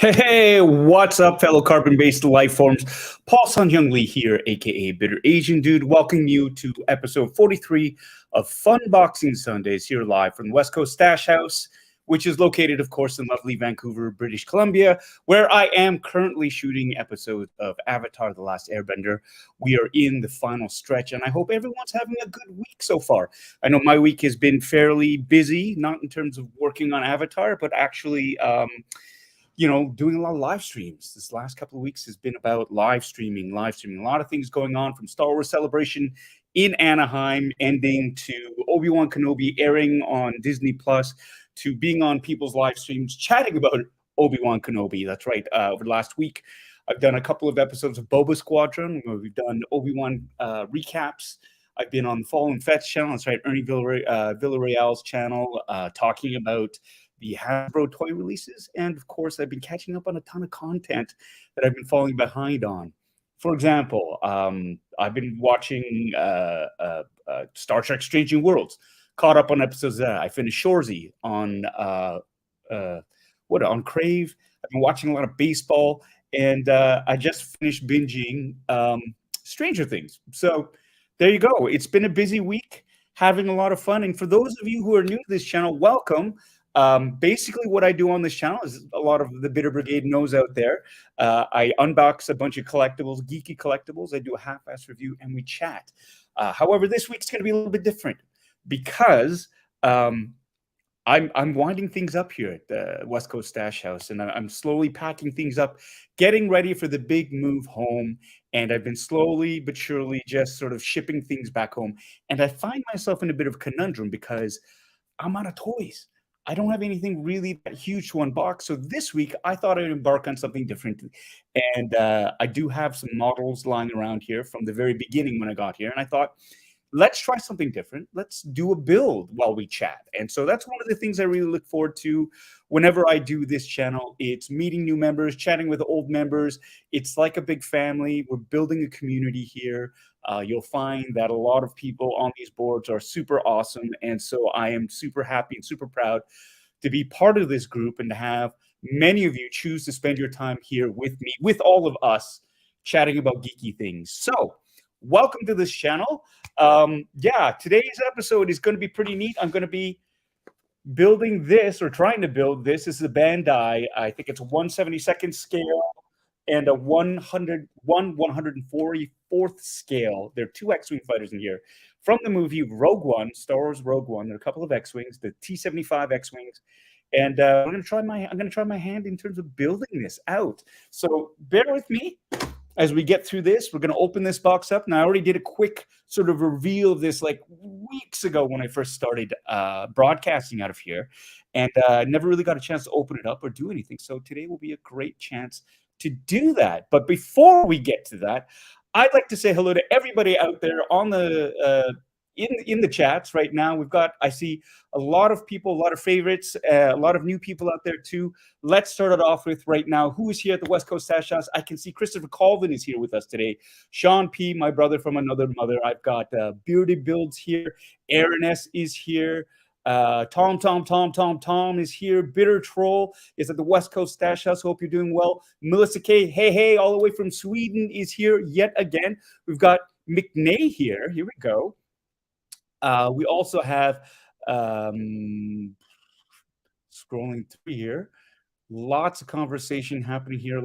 Hey, what's up, fellow carbon-based life forms? Paul Sun Hyung Lee here, aka Bitter Asian Dude, welcoming you to episode 43 of Funboxing Sundays here live from the West Coast Stash House, which is located, of course, in lovely Vancouver, British Columbia, where I am currently shooting episodes of Avatar: The Last Airbender. We are in the final stretch, and I hope everyone's having a good week so far. I know my week has been fairly busy, not in terms of working on Avatar, but actually doing a lot of live streams. This last couple of weeks has been about live streaming, a lot of things going on, from Star Wars Celebration in Anaheim ending to Obi-Wan Kenobi airing on Disney Plus to being on people's live streams chatting about Obi-Wan Kenobi. That's right. Over the last week, I've done a couple of episodes of Boba Squadron, where we've done Obi-Wan recaps. I've been on the Fallen Fetch channel. That's right, Ernie Villarreal's channel, talking about the Hasbro toy releases. And of course, I've been catching up on a ton of content that I've been falling behind on. For example, I've been watching Star Trek Strange New Worlds, caught up on episodes of that. I finished Shorzy on Crave. I've been watching a lot of baseball, and I just finished binging Stranger Things. So there you go. It's been a busy week, having a lot of fun. And for those of you who are new to this channel, welcome. Basically, what I do on this channel is a lot of the Bitter Brigade knows out there. I unbox a bunch of collectibles, geeky collectibles. I do a half-ass review, and we chat. However, this week's going to be a little bit different because I'm winding things up here at the West Coast Stash House, and I'm slowly packing things up, getting ready for the big move home. And I've been slowly but surely just sort of shipping things back home. And I find myself in a bit of a conundrum because I'm out of toys. I don't have anything really that huge to unbox. So this week, I thought I'd embark on something different. And I do have some models lying around here from the very beginning when I got here. And I thought, let's try something different. Let's do a build while we chat. And so that's one of the things I really look forward to whenever I do this channel. It's meeting new members, chatting with old members. It's like a big family. We're building a community here. You'll find that a lot of people on these boards are super awesome. And so I am super happy and super proud to be part of this group and to have many of you choose to spend your time here with me, with all of us, chatting about geeky things. So welcome to this channel. Today's episode is going to be pretty neat. I'm going to be building this, or trying to build this. This is a Bandai. I think it's a 1/72nd scale and a 144th scale. There are two X-Wing fighters in here from the movie Rogue One, Star Wars Rogue One. There are a couple of X-Wings, the T-75 X-Wings. And I'm going to try my hand in terms of building this out. So bear with me as we get through this. We're going to open this box up. Now, I already did a quick sort of reveal of this like weeks ago when I first started broadcasting out of here, and never really got a chance to open it up or do anything. So today will be a great chance to do that. But before we get to that, I'd like to say hello to everybody out there on the in the chats right now. I see a lot of people, a lot of favorites, a lot of new people out there too. Let's start it off with right now. Who is here at the West Coast Stash House? I can see Christopher Colvin is here with us today. Sean P, my brother from another mother. I've got Bearded Builds here. Aaron S is here. Tom is here. Bitter Troll is at the West Coast Stash House. Hope you're doing well. Melissa K, hey, all the way from Sweden is here yet again. We've got McNay here. Here we go. We also have, scrolling through here, lots of conversation happening here.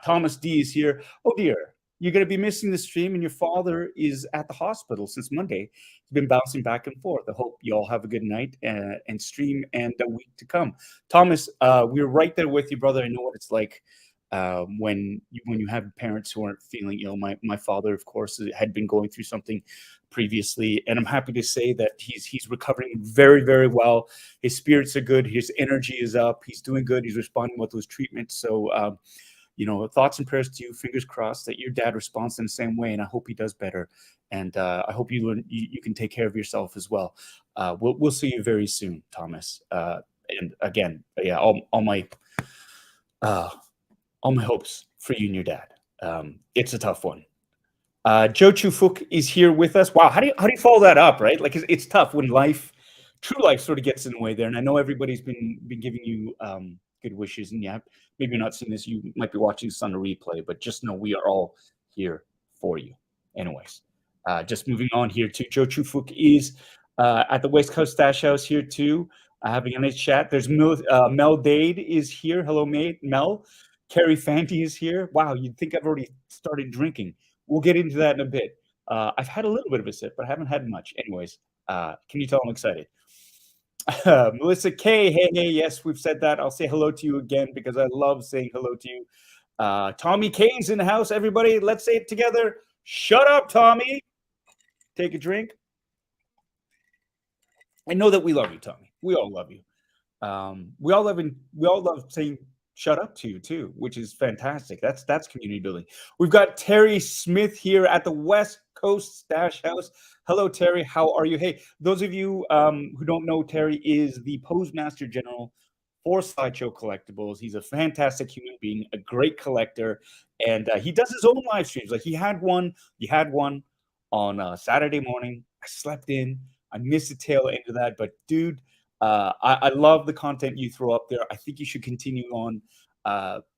Thomas D is here. Oh dear, you're going to be missing the stream, and your father is at the hospital since Monday. He's been bouncing back and forth. I hope you all have a good night and stream and a week to come. Thomas, we're right there with you, brother. I know what it's like when you have parents who aren't feeling ill. My father, of course, had been going through something previously, and I'm happy to say that he's recovering very, very well. His spirits are good. His energy is up. He's doing good. He's responding with those treatments. So, thoughts and prayers to you. Fingers crossed that your dad responds in the same way, and I hope he does better. And I hope you can take care of yourself as well. We'll see you very soon, Thomas. And again, yeah, all my hopes for you and your dad. It's a tough one. Joe Chufuk is here with us. Wow, how do you follow that up, right? Like it's tough when true life sort of gets in the way there. And I know everybody's been giving you good wishes. And yeah, maybe you're not seeing this. You might be watching this on a replay, but just know we are all here for you. Anyways, just moving on here to Joe Chufuk is at the West Coast Stash House here too, having a nice chat. There's Mel Dade is here. Hello, mate. Mel. Carrie Fanti is here. Wow, you'd think I've already started drinking. We'll get into that in a bit. I've had a little bit of a sip, but I haven't had much. Anyways, can you tell I'm excited? Melissa K, hey, yes, we've said that. I'll say hello to you again because I love saying hello to you. Tommy K's in the house, everybody. Let's say it together. Shut up, Tommy. Take a drink. I know that we love you, Tommy. We all love you. We all love saying shut up to you too, which is fantastic. That's community building. We've got Terry Smith here at the West Coast Stash House. Hello, Terry. How are you? Hey, those of you who don't know, Terry is the Postmaster General for Sideshow Collectibles. He's a fantastic human being, a great collector, and he does his own live streams. Like he had one on Saturday morning. I slept in. I missed the tail end of that, but dude, I love the content you throw up there. I think you should continue on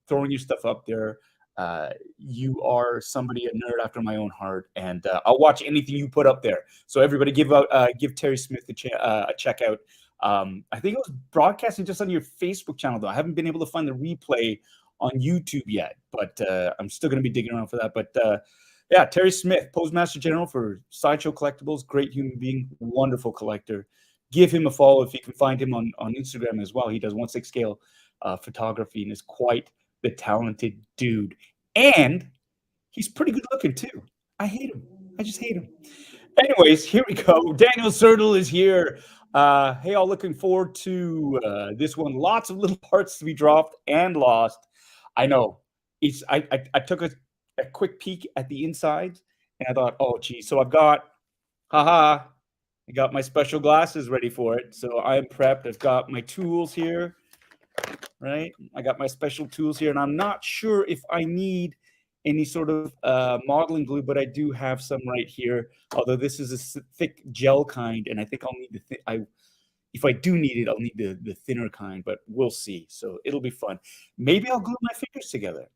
throwing your stuff up there. You are somebody, a nerd after my own heart, and I'll watch anything you put up there. So everybody, give Terry Smith a check out. I think it was broadcasting just on your Facebook channel, though. I haven't been able to find the replay on YouTube yet, but I'm still going to be digging around for that. But yeah, Terry Smith, Postmaster General for Sideshow Collectibles, great human being, wonderful collector. Give him a follow if you can find him on Instagram as well. He does 1/6 scale photography and is quite the talented dude. And he's pretty good looking too. I hate him. I just hate him. Anyways, here we go. Daniel Sertle is here. Hey, all looking forward to this one. Lots of little parts to be dropped and lost. I know. I took a quick peek at the inside and I thought, oh, geez. So I've got, I got my special glasses ready for it. So I'm prepped. I've got my tools here, right? I got my special tools here, and I'm not sure if I need any sort of modeling glue, but I do have some right here. Although this is a thick gel kind, and I think I'll need if I do need it, I'll need the thinner kind, but we'll see. So it'll be fun. Maybe I'll glue my fingers together.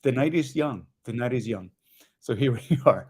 The night is young. The night is young. So here we are.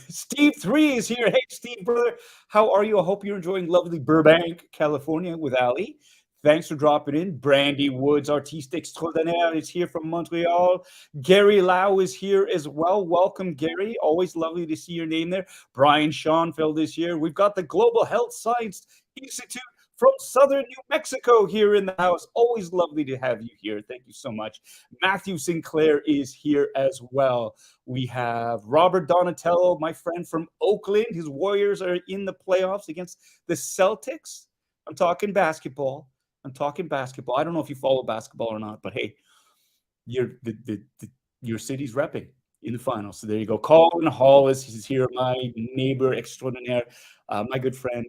Steve 3 is here. Hey, Steve, brother. How are you? I hope you're enjoying lovely Burbank, California with Ali. Thanks for dropping in. Brandy Woods, Artiste Extraordinaire, is here from Montreal. Gary Lau is here as well. Welcome, Gary. Always lovely to see your name there. Brian Schoenfeld is here. We've got the Global Health Science Institute from Southern New Mexico here in the house. Always lovely to have you here. Thank you so much. Matthew Sinclair is here as well. We have Robert Donatello, my friend from Oakland. His Warriors are in the playoffs against the Celtics. I'm talking basketball. I don't know if you follow basketball or not, but hey, your city's repping in the finals. So there you go. Colin Hall is here, my neighbor extraordinaire, my good friend.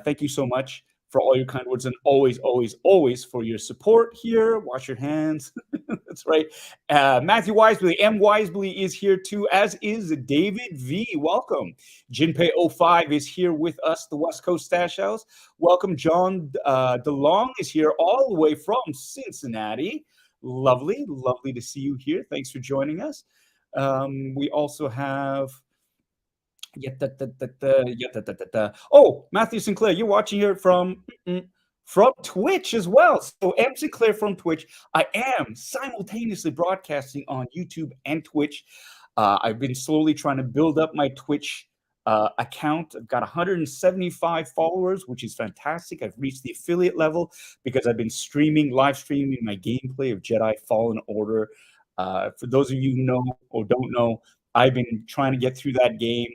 Thank you so much for all your kind words and always, always, always for your support here. Wash your hands. That's right. Matthew Wisely, M. Wisely is here too, as is David V. Welcome. Jinpei05 is here with us, the West Coast Stash House. Welcome. John DeLong is here all the way from Cincinnati. Lovely, lovely to see you here. Thanks for joining us. We also have... Oh, Matthew Sinclair, you're watching here from Twitch as well. So M. Sinclair from Twitch. I am simultaneously broadcasting on YouTube and Twitch. I've been slowly trying to build up my Twitch account. I've got 175 followers, which is fantastic. I've reached the affiliate level because I've been live streaming my gameplay of Jedi Fallen Order. For those of you who know or don't know, I've been trying to get through that game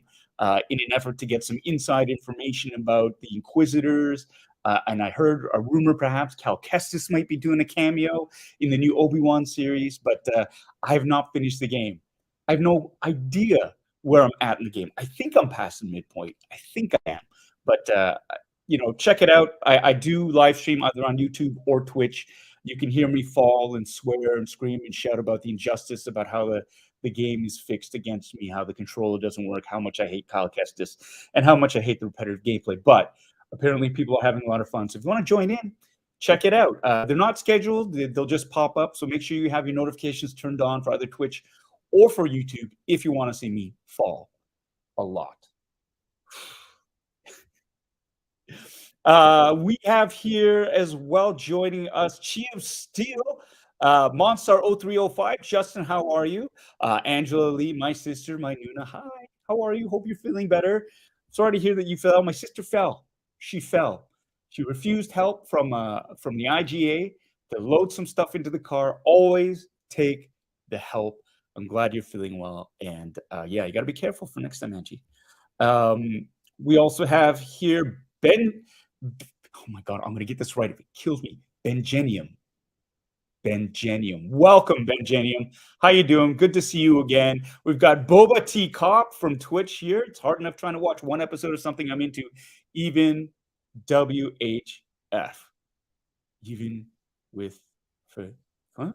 in an effort to get some inside information about the Inquisitors. And I heard a rumor perhaps Cal Kestis might be doing a cameo in the new Obi-Wan series, but I have not finished the game. I have no idea where I'm at in the game. I think I'm past the midpoint. I think I am. But, check it out. I do live stream either on YouTube or Twitch. You can hear me fall and swear and scream and shout about the injustice, about how the game is fixed against me, how the controller doesn't work, how much I hate Kyle Kestis, and how much I hate the repetitive gameplay. But apparently people are having a lot of fun. So if you want to join in, check it out. They're not scheduled; they'll just pop up. So make sure you have your notifications turned on for either Twitch or for YouTube if you want to see me fall a lot. We have here as well joining us, Chi of Steel, Monstar 0305. Justin, how are you? Angela Lee, my sister, my Nuna. Hi, how are you? Hope you're feeling better. Sorry to hear that you fell. My sister fell. She fell. She refused help from the IGA to load some stuff into the car. Always take the help. I'm glad you're feeling well. And yeah, you got to be careful for next time, Angie. We also have here Ben. Oh my God, I'm going to get this right if it kills me. Benjenium. Welcome, Benjenium. How you doing? Good to see you again. We've got Boba T Cop from Twitch here. It's hard enough trying to watch one episode of something I'm into. Even WHF. Even with... Huh?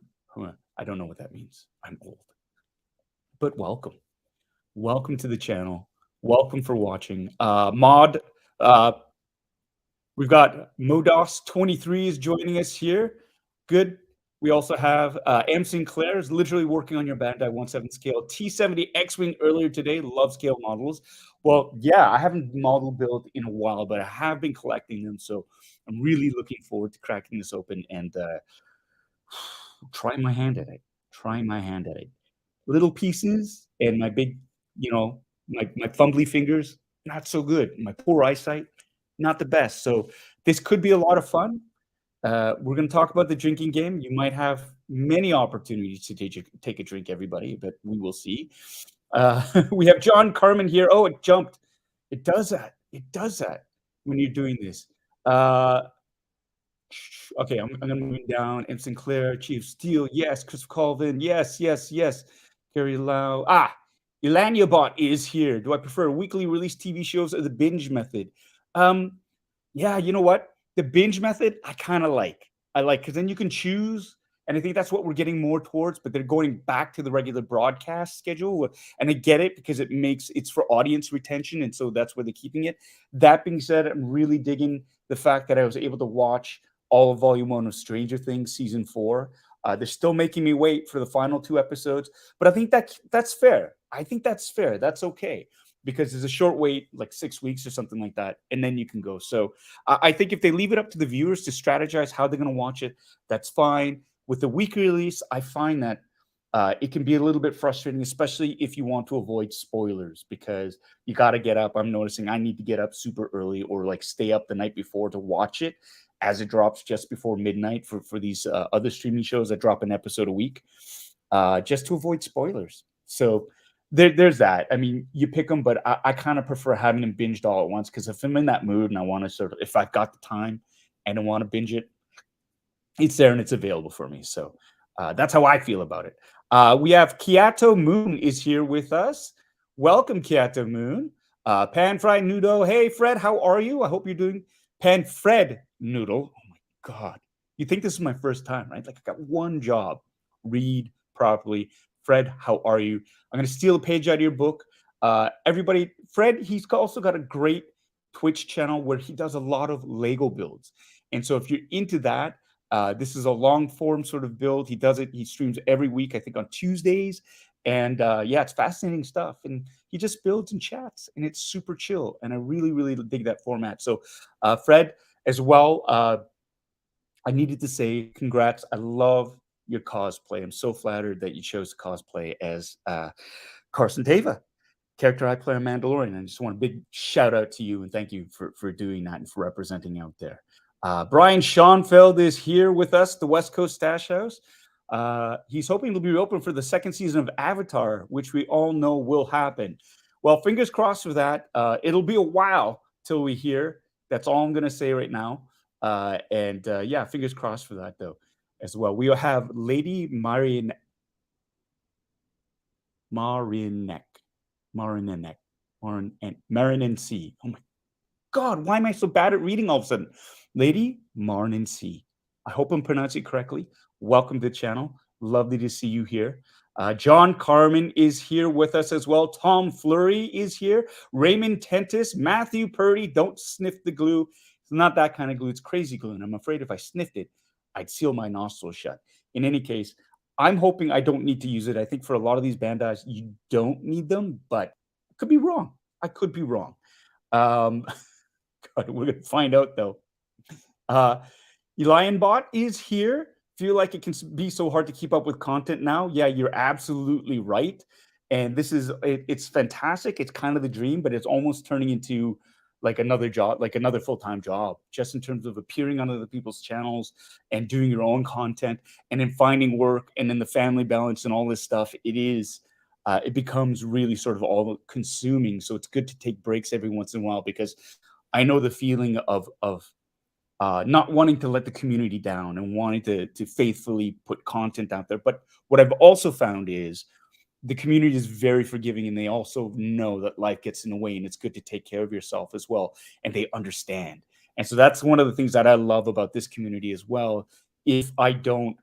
I don't know what that means. I'm old. But welcome. Welcome to the channel. Welcome for watching. Mod... We've got Modos23 is joining us here. Good. We also have M. Sinclair is literally working on your Bandai 1/7 scale T70 X-Wing earlier today. Love scale models. Well, yeah, I haven't model built in a while, but I have been collecting them. So I'm really looking forward to cracking this open and trying my hand at it. Little pieces and my big, my fumbly fingers, not so good. My poor eyesight, not the best. So this could be a lot of fun. We're going to talk about the drinking game. You might have many opportunities to take a drink, everybody, but we will see. We have John Carmen here. Oh, it jumped. It does that. When you're doing this. Okay, I'm going to move down. M. Sinclair, Chief Steele, yes. Chris Colvin, yes. Gary Lau. Elaniabot is here. Do I prefer weekly release TV shows or the binge method? Yeah, you know what? The binge method, I kind of like. Because then you can choose, and I think that's what we're getting more towards, but they're going back to the regular broadcast schedule, and I get it because it's for audience retention, and so that's where they're keeping it. That being said, I'm really digging the fact that I was able to watch all of Volume 1 of Stranger Things Season 4. They're still making me wait for the final 2 episodes, but I think that's fair. That's okay. Because there's a short wait, like 6 weeks or something like that, and then you can go. So I think if they leave it up to the viewers to strategize how they're going to watch it, that's fine. With the weekly release, I find that it can be a little bit frustrating, especially if you want to avoid spoilers, because you got to get up. I'm noticing I need to get up super early or like stay up the night before to watch it as it drops just before midnight for these other streaming shows that drop an episode a week, just to avoid spoilers. So there's that. I mean, you pick them, but I kind of prefer having them binged all at once, because if I'm in that mood and I want to if I've got the time and I want to binge it, it's there and it's available for me. So that's how I feel about it. We have Kiato Moon is here with us. Welcome, Kiato Moon. Pan Fried Noodle. Hey, Fred, how are you? I hope you're doing Pan Fred Noodle. Oh, my God. You think this is my first time, right? Like, I got one job. Read properly. Fred, how are you? I'm going to steal a page out of your book. Everybody, Fred, he's also got a great Twitch channel where he does a lot of Lego builds. And so if you're into that, this is a long form sort of build. He does it. He streams every week, I think on Tuesdays. And yeah, it's fascinating stuff. And he just builds and chats, and it's super chill. And I really, really dig that format. So Fred, as well, I needed to say congrats. I love your cosplay. I'm so flattered that you chose to cosplay as Carson Teva, character I play on Mandalorian. I just want a big shout out to you and thank you for doing that and for representing out there. Brian Schoenfeld is here with us, the West Coast Stash House. He's hoping to be open for the 2nd season of Avatar, which we all know will happen. Well, fingers crossed for that. It'll be a while till we hear. That's all I'm going to say right now. Yeah, fingers crossed for that, though, as well. We have Lady Marinek. Marin C. Oh my God, why am I so bad at reading all of a sudden? Lady Marin C. I hope I'm pronouncing it correctly. Welcome to the channel. Lovely to see you here. John Carmen is here with us as well. Tom Fleury is here. Raymond Tentis, Matthew Purdy, don't sniff the glue. It's not that kind of glue. It's crazy glue. And I'm afraid if I sniffed it, I'd seal my nostrils shut. In any case, I'm hoping I don't need to use it. I think for a lot of these Bandais, you don't need them, but I could be wrong. I could be wrong. Um, God, we're going to find out, though. Lionbot is here. Feel like it can be so hard to keep up with content now? Yeah, you're absolutely right. And this is it's fantastic. It's kind of the dream, but it's almost turning into like another job, like another full-time job, just in terms of appearing on other people's channels and doing your own content and then finding work and then the family balance and all this stuff. It becomes really sort of all consuming. So it's good to take breaks every once in a while because I know the feeling of not wanting to let the community down and wanting to faithfully put content out there. But what I've also found is the community is very forgiving, and they also know that life gets in the way, and it's good to take care of yourself as well. And they understand. And so that's one of the things that I love about this community as well. If I don't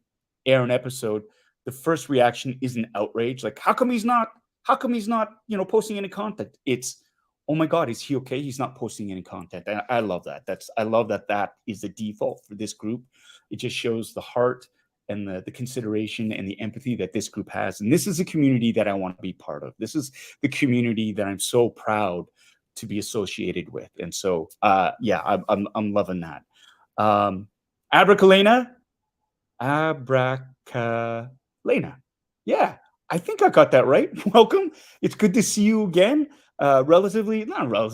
air an episode, the first reaction isn't outrage, like how come he's not, posting any content? It's, oh my God, is he okay? He's not posting any content. And I love that. I love that is the default for this group. It just shows the heart and the consideration and the empathy that this group has. And this is a community that I want to be part of. This is the community that I'm so proud to be associated with. And so, yeah, I'm loving that. Abracalena, yeah, I think I got that right. Welcome. It's good to see you again. Not relatively.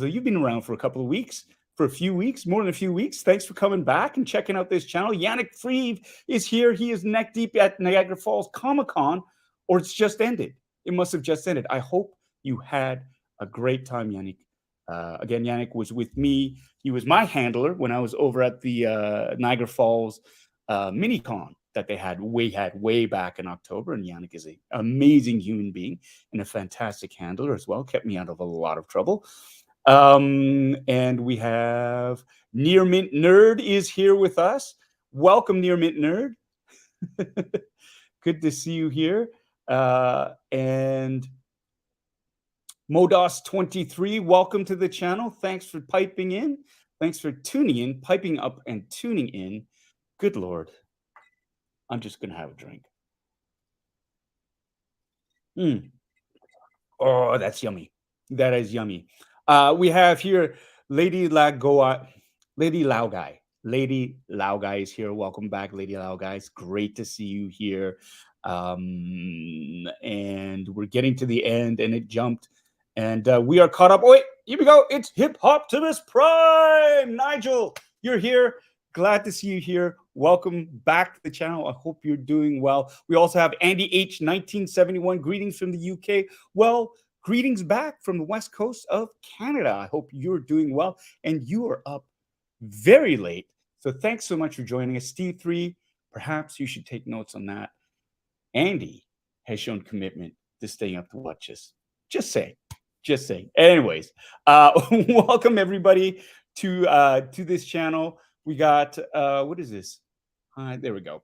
You've been around for a couple of weeks, for a few weeks, more than a few weeks. Thanks for coming back and checking out this channel. Yannick Freeve is here. He is neck deep at Niagara Falls Comic-Con, or it's just ended. It must have just ended. I hope you had a great time, Yannick. Again, Yannick was with me. He was my handler when I was over at the Niagara Falls mini-con that they had way back in October. And Yannick is an amazing human being and a fantastic handler as well. Kept me out of a lot of trouble. And we have Near Mint Nerd is here with us. Welcome, Near Mint Nerd. Good to see you here. And Modos23, welcome to the channel. Thanks for piping in. Thanks for tuning in, piping up and tuning in. Good Lord. I'm just going to have a drink. Oh, that's yummy. That is yummy. We have here Lady Laogai. Lady Laogai is here. Welcome back, Lady Laogai. It's great to see you here. And we're getting to the end, and it jumped. And we are caught up. Oh, wait, here we go. It's Hip Optimus Prime. Nigel, you're here. Glad to see you here. Welcome back to the channel. I hope you're doing well. We also have Andy H. 1971. Greetings from the UK. Well, greetings back from the west coast of Canada. I hope you're doing well, and you are up very late. So thanks so much for joining us. Steve 3, perhaps you should take notes on that. Andy has shown commitment to staying up to watch us. Just say. Anyways, welcome everybody to this channel. We got, what is this? There we go.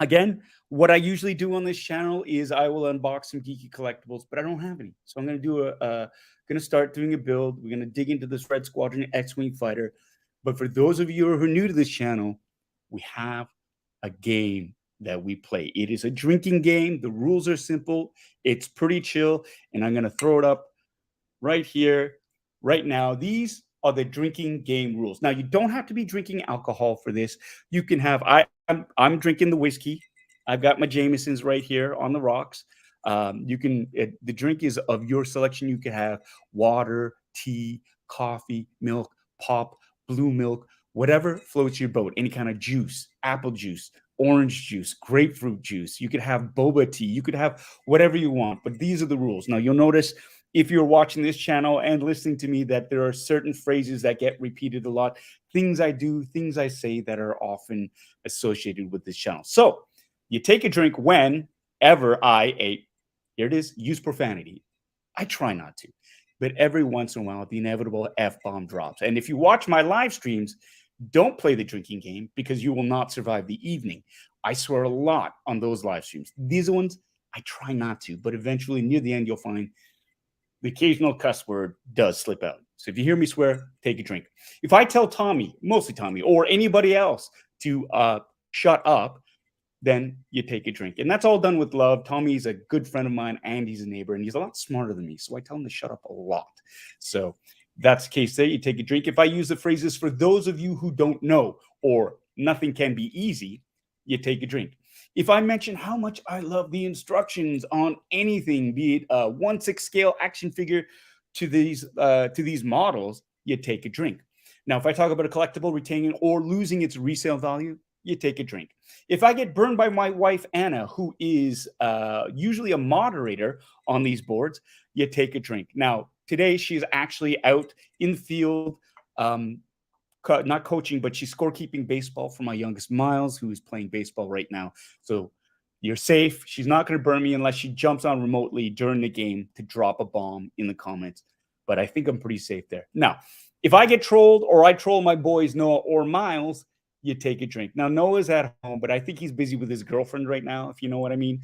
Again, what I usually do on this channel is I will unbox some geeky collectibles, but I don't have any. So I'm going to start doing a build. We're going to dig into this Red Squadron X-Wing fighter. But for those of you who are new to this channel, we have a game that we play. It is a drinking game. The rules are simple. It's pretty chill. And I'm going to throw it up right here, right now. These are the drinking game rules. Now, you don't have to be drinking alcohol for this. You can have, I'm drinking the whiskey. I've got my Jamesons right here on the rocks. The drink is of your selection. You can have water, tea, coffee, milk, pop, blue milk, whatever floats your boat. Any kind of juice, apple juice, orange juice, grapefruit juice. You could have boba tea. You could have whatever you want. But these are the rules. Now, you'll notice if you're watching this channel and listening to me that there are certain phrases that get repeated a lot, things I do, things I say that are often associated with this channel. So you take a drink whenever here it is, use profanity. I try not to, but every once in a while, the inevitable F-bomb drops. And if you watch my live streams, don't play the drinking game because you will not survive the evening. I swear a lot on those live streams. These ones, I try not to, but eventually near the end, you'll find the occasional cuss word does slip out. So if you hear me swear, take a drink. If I tell Tommy, mostly Tommy, or anybody else to shut up, then you take a drink. And that's all done with love. Tommy's a good friend of mine and he's a neighbor and he's a lot smarter than me. So I tell him to shut up a lot. So that's the case there. You take a drink. If I use the phrases for those of you who don't know or nothing can be easy, you take a drink. If I mention how much I love the instructions on anything, be it a 1/6 scale action figure to these models, you take a drink. Now, if I talk about a collectible retaining or losing its resale value, you take a drink. If I get burned by my wife, Anna, who is usually a moderator on these boards, you take a drink. Now, today she's actually out in the field, not coaching, but she's scorekeeping baseball for my youngest Miles, who is playing baseball right now. So you're safe. She's not going to burn me unless she jumps on remotely during the game to drop a bomb in the comments. But I think I'm pretty safe there. Now, if I get trolled or I troll my boys, Noah or Miles, you take a drink. Now, Noah's at home, but I think he's busy with his girlfriend right now, if you know what I mean.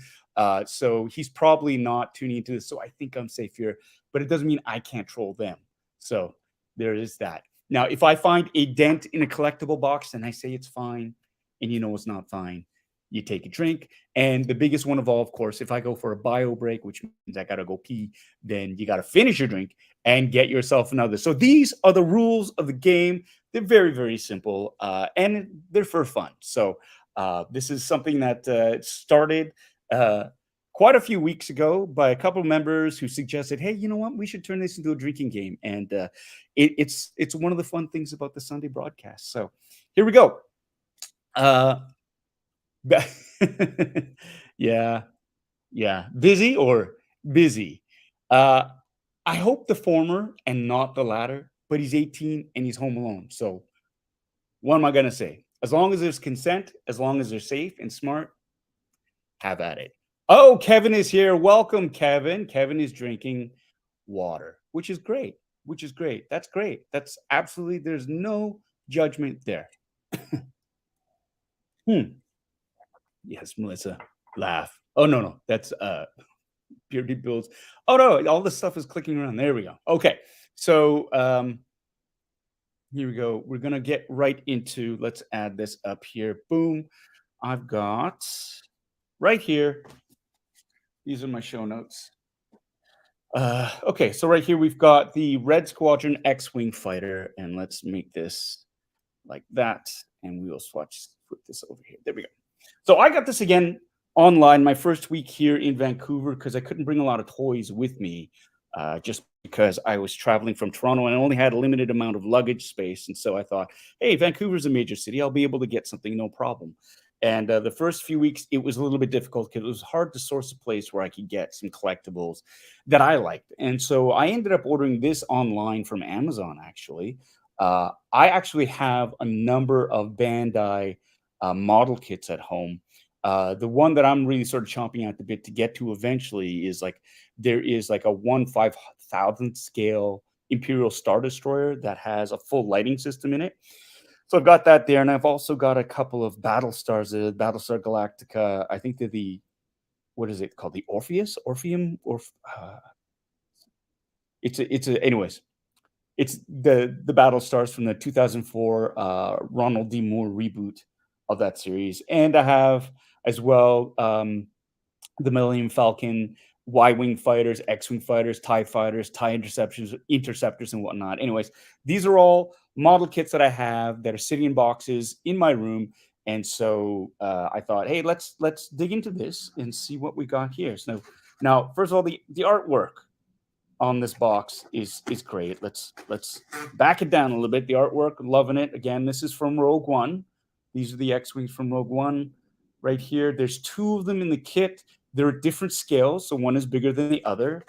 So he's probably not tuning into this. So I think I'm safe here, but it doesn't mean I can't troll them. So there is that. Now, if I find a dent in a collectible box and I say it's fine and you know it's not fine, you take a drink. And the biggest one of all, of course, if I go for a bio break, which means I got to go pee, then you got to finish your drink and get yourself another. So these are the rules of the game. They're very, very simple, and they're for fun. So this is something that started quite a few weeks ago by a couple of members who suggested, hey, you know what? We should turn this into a drinking game. And it's one of the fun things about the Sunday broadcast. So here we go. Yeah. Busy or busy? I hope the former and not the latter, but he's 18 and he's home alone. So what am I going to say? As long as there's consent, as long as they're safe and smart, have at it. Oh, Kevin is here. Welcome, Kevin. Kevin is drinking water, which is great. That's great. That's absolutely, there's no judgment there. Yes, Melissa, laugh. Oh, no. That's Beardy Bills. Oh, no, all this stuff is clicking around. There we go. Okay, so here we go. We're going to get right into, let's add this up here. Boom. I've got right here. These are my show notes. Okay, so right here we've got the Red Squadron X-Wing Fighter, and let's make this like that, and we will put this over here. There we go. So I got this again online my first week here in Vancouver because I couldn't bring a lot of toys with me just because I was traveling from Toronto and I only had a limited amount of luggage space. And so I thought, hey, Vancouver's a major city. I'll be able to get something, no problem. And the first few weeks, it was a little bit difficult because it was hard to source a place where I could get some collectibles that I liked. And so I ended up ordering this online from Amazon, actually. I actually have a number of Bandai model kits at home. The one that I'm really sort of chomping at the bit to get to eventually is there is a 1/5000th scale Imperial Star Destroyer that has a full lighting system in it. So I've got that there, and I've also got a couple of Battlestars, Battlestar Galactica. I think they're what is it called? The Orpheum? Anyways, it's the Battlestars from the 2004 Ronald D. Moore reboot of that series. And I have as well the Millennium Falcon, Y-Wing fighters, X-Wing fighters, TIE fighters, TIE interceptors, and whatnot. Anyways, these are all model kits that I have that are sitting in boxes in my room. And so I thought, hey, let's dig into this and see what we got here. So now, first of all, the artwork on this box is great. Let's back it down a little bit. The artwork, loving it. Again, this is from Rogue One. These are the X-Wings from Rogue One right here. There's two of them in the kit. They're at different scales, so one is bigger than the other.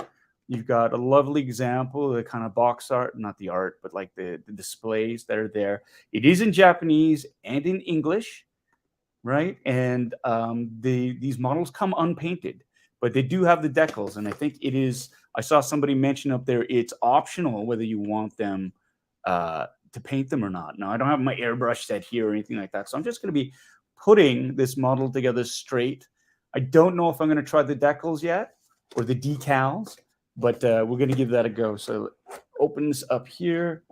You've got a lovely example of the kind of box art, not the art, but like the displays that are there. It is in Japanese and in English, right? And these models come unpainted, but they do have the decals, and I think it is. I saw somebody mention up there it's optional whether you want them to paint them or not. Now, I don't have my airbrush set here or anything like that, so I'm just going to be putting this model together straight. I don't know if I'm going to try the decals yet or the decals, but we're going to give that a go. So open this up here.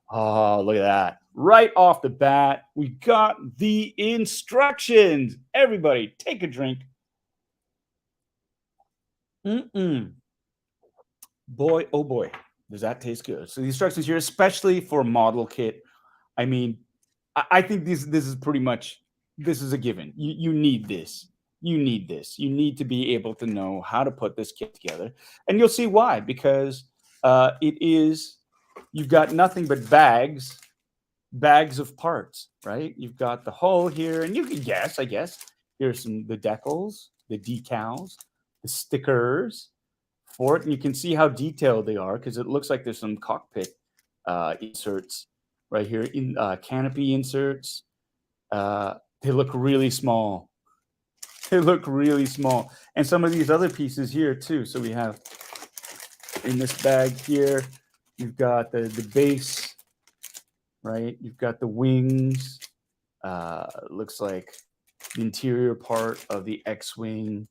Oh, look at that. Right off the bat, we got the instructions. Everybody, take a drink. Boy, oh boy, does that taste good. So the instructions here, especially for model kit, I mean, I think this is pretty much, this is a given. You need this. You need this. You need to be able to know how to put this kit together. And you'll see why, because it is, you've got nothing but bags of parts, right? You've got the hull here, and you can guess, I guess. Here's the decals, the decals, the stickers for it. And you can see how detailed they are because it looks like there's some cockpit inserts right here, in canopy inserts. They look really small. They look really small. And some of these other pieces here too. So we have in this bag here, you've got the base, right? You've got the wings. Looks like the interior part of the X-Wing.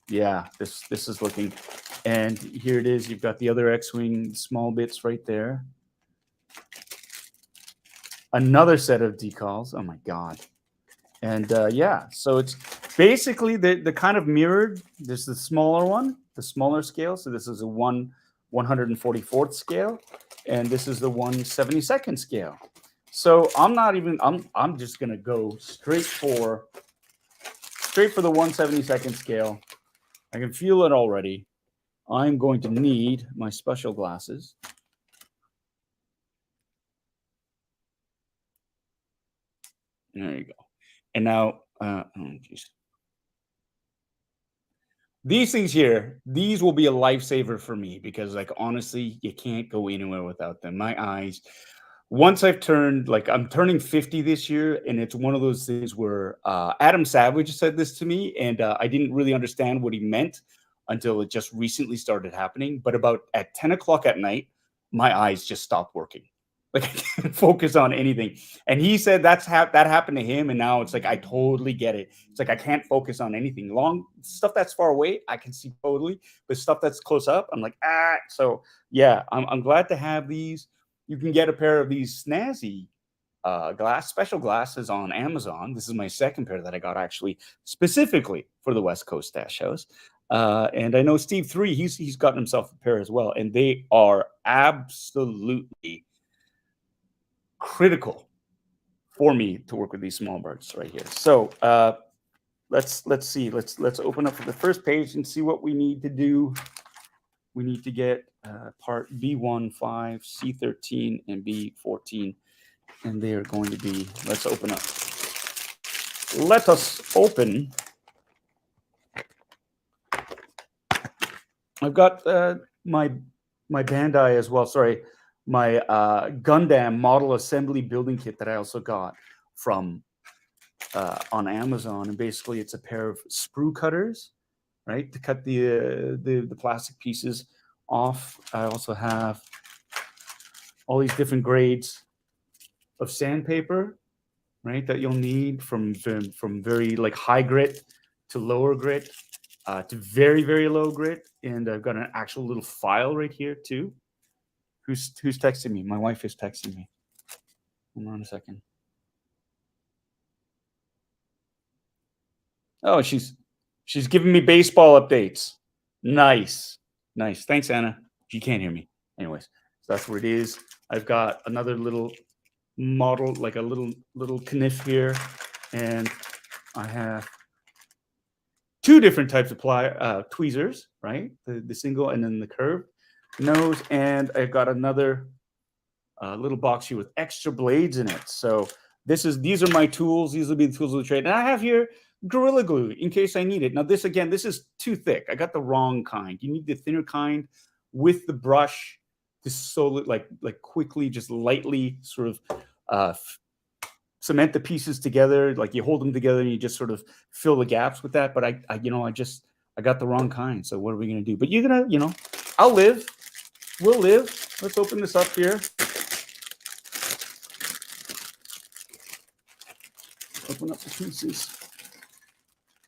Yeah, this is looking, and here it is. You've got the other X-Wing small bits right there. Another set of decals. Oh my God. And yeah, so it's basically the kind of mirrored. There's the smaller one, the smaller scale. So this is a 144th scale, and this is the 1/72nd scale. So I'm just gonna go straight for the 1/72nd scale. I can feel it already. I'm going to need my special glasses. There you go. And now, oh geez. These things here, these will be a lifesaver for me because, like, honestly, you can't go anywhere without them. My eyes, once I've turned, like, I'm turning 50 this year, and it's one of those things where Adam Savage said this to me, and I didn't really understand what he meant until it just recently started happening. But about at 10 o'clock at night, my eyes just stopped working. Like, I can't focus on anything. And he said that happened to him, and now it's like I totally get it. It's like I can't focus on anything. Long stuff that's far away, I can see totally, but stuff that's close up, I'm like, ah. So yeah, I'm glad to have these. You can get a pair of these snazzy special glasses on Amazon. This is my second pair that I got actually specifically for the West Coast Stash House. And I know Steve 3, he's gotten himself a pair as well, and they are absolutely critical for me to work with these small birds right here. So let's see. Let's open up the first page and see what we need to do. We need to get part B1, 5, C13, and B14, and they are going to be. Let's open up. Let us open. I've got my Bandai as well. Sorry. My Gundam model assembly building kit that I also got from on Amazon, and basically it's a pair of sprue cutters, right, to cut the plastic pieces off. I also have all these different grades of sandpaper, right, that you'll need from very like high grit to lower grit to very, very low grit. And I've got an actual little file right here too. Who's texting me? My wife is texting me. Hold on a second. Oh, she's giving me baseball updates. Nice. Thanks, Anna. She can't hear me. Anyways, so that's where it is. I've got another little model, like a little kniff here, and I have two different types of tweezers, right? The single and then the curved nose, and I've got another little box here with extra blades in it. So these are my tools. These will be the tools of the trade. And I have here Gorilla Glue in case I need it. Now this is too thick. I got the wrong kind. You need the thinner kind with the brush to like quickly, just lightly sort of cement the pieces together. Like you hold them together and you just sort of fill the gaps with that. But I got the wrong kind. So what are we gonna do? But you're gonna, I'll live. We'll live. Let's open this up here. Open up the pieces.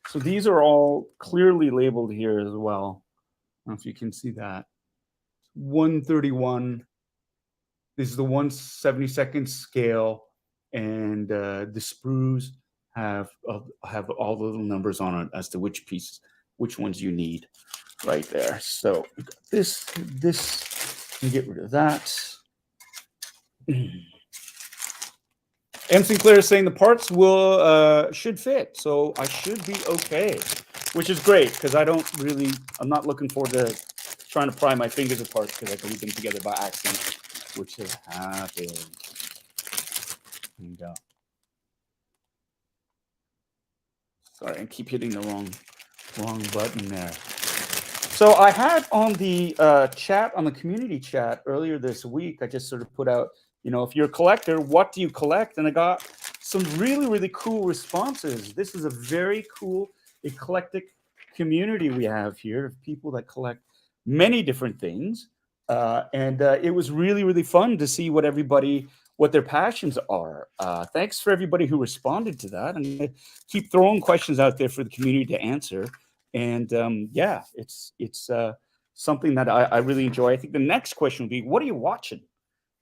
So these are all clearly labeled here as well. I don't know if you can see that. 131. This is the 1/72nd scale, and the sprues have all the little numbers on it as to which pieces, which ones you need, right there. So we got this, and get rid of that. M. Sinclair is saying the parts will should fit, so I should be okay, which is great because I'm not looking forward to trying to pry my fingers apart because I can leave them together by accident, which has happened. And sorry, I keep hitting the wrong button there. So I had on the chat, on the community chat earlier this week, I just sort of put out, if you're a collector, what do you collect? And I got some really, really cool responses. This is a very cool, eclectic community we have here of people that collect many different things. And it was really, really fun to see what their passions are. Thanks for everybody who responded to that. And I keep throwing questions out there for the community to answer. And yeah, it's something that I really enjoy. I think the next question would be, what are you watching?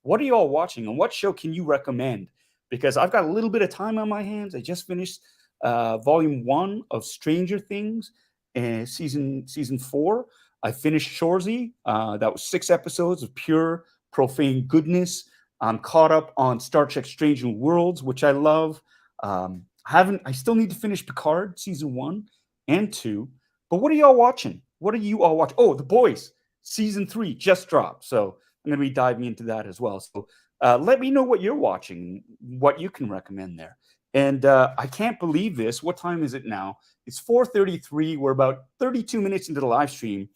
What are you all watching? And what show can you recommend? Because I've got a little bit of time on my hands. I just finished volume 1 of Stranger Things, and season 4. I finished Shorzy. That was 6 episodes of pure profane goodness. I'm caught up on Star Trek Strange New Worlds, which I love. I still need to finish Picard season 1 and 2. But what are y'all watching? What are you all watching? Oh, The Boys season 3 just dropped. So I'm going to be diving into that as well. So let me know what you're watching, what you can recommend there. And I can't believe this. What time is it now? It's 4:33. We're about 32 minutes into the live stream,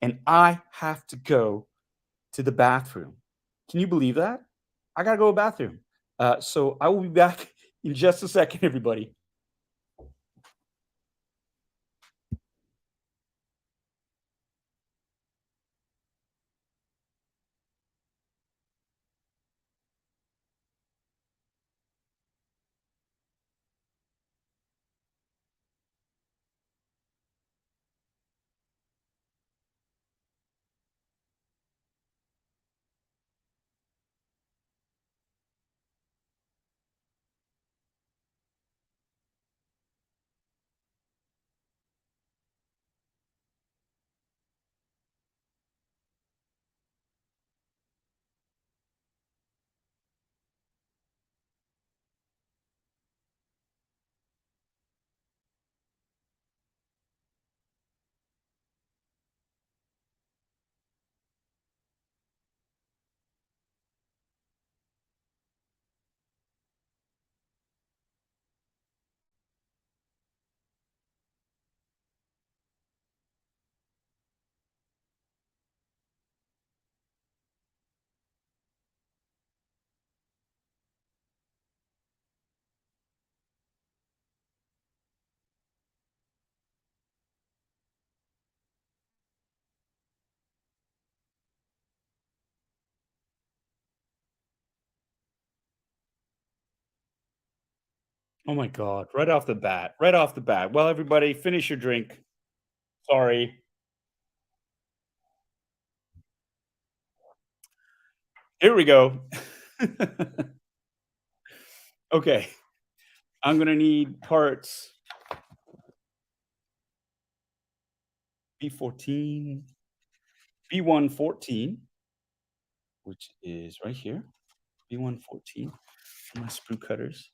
and I have to go to the bathroom. Can you believe that? I got to go to the bathroom. So I will be back in just a second, everybody. Oh my God. Right off the bat. Right off the bat. Well, everybody, finish your drink. Sorry. Here we go. Okay. I'm going to need parts B14, B114, which is right here. B114. My sprue cutters.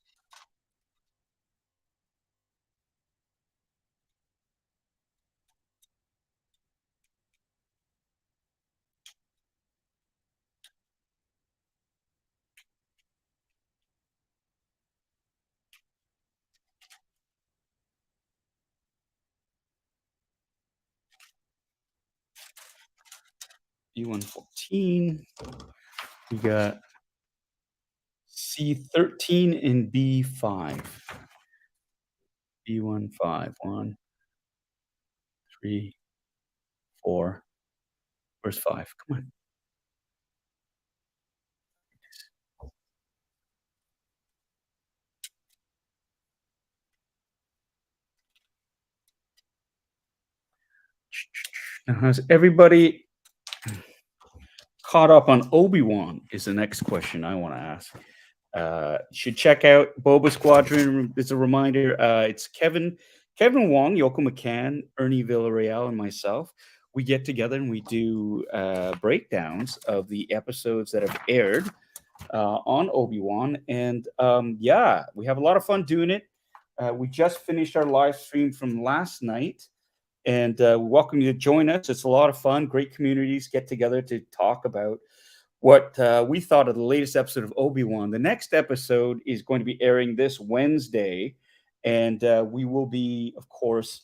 B114. We got C13 and B5. B15. 1, 3, 4. Where's 5? Come on. Now, has everybody caught up on Obi-Wan is the next question I want to ask. Should check out Boba Squadron. It's a reminder. It's Kevin Wong, Yoko McCann, Ernie Villarreal, and myself. We get together and we do breakdowns of the episodes that have aired on Obi-Wan. And yeah, we have a lot of fun doing it. We just finished our live stream from last night. And we welcome you to join us. It's a lot of fun. Great communities get together to talk about what we thought of the latest episode of Obi-Wan. The next episode is going to be airing this Wednesday, and we will be, of course,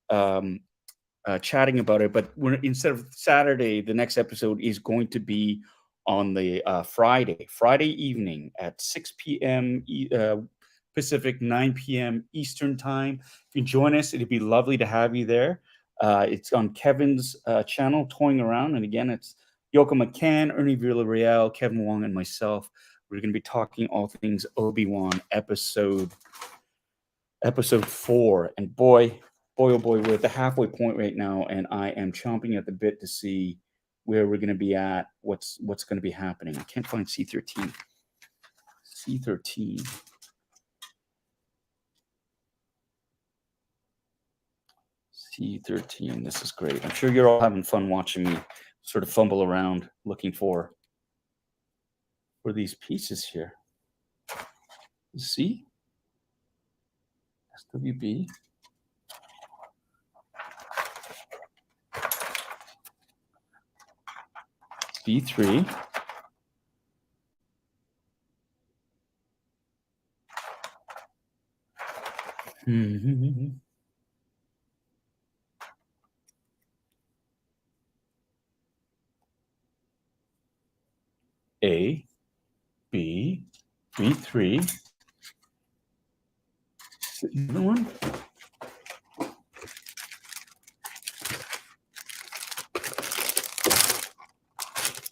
chatting about it. But instead of Saturday, the next episode is going to be on the Friday evening at 6 p.m. Pacific, 9 p.m. Eastern time. If you join us, it'd be lovely to have you there. It's on Kevin's channel, Toying Around. And again, it's Yoko McCann, Ernie Villarreal, Kevin Wong, and myself. We're going to be talking all things Obi-Wan episode 4. And boy, oh boy, we're at the halfway point right now, and I am chomping at the bit to see where we're going to be at, what's going to be happening. I can't find C13. C13. This is great. I'm sure you're all having fun watching me sort of fumble around looking for these pieces here. C, SWB, B3, A, B, B3. Another one.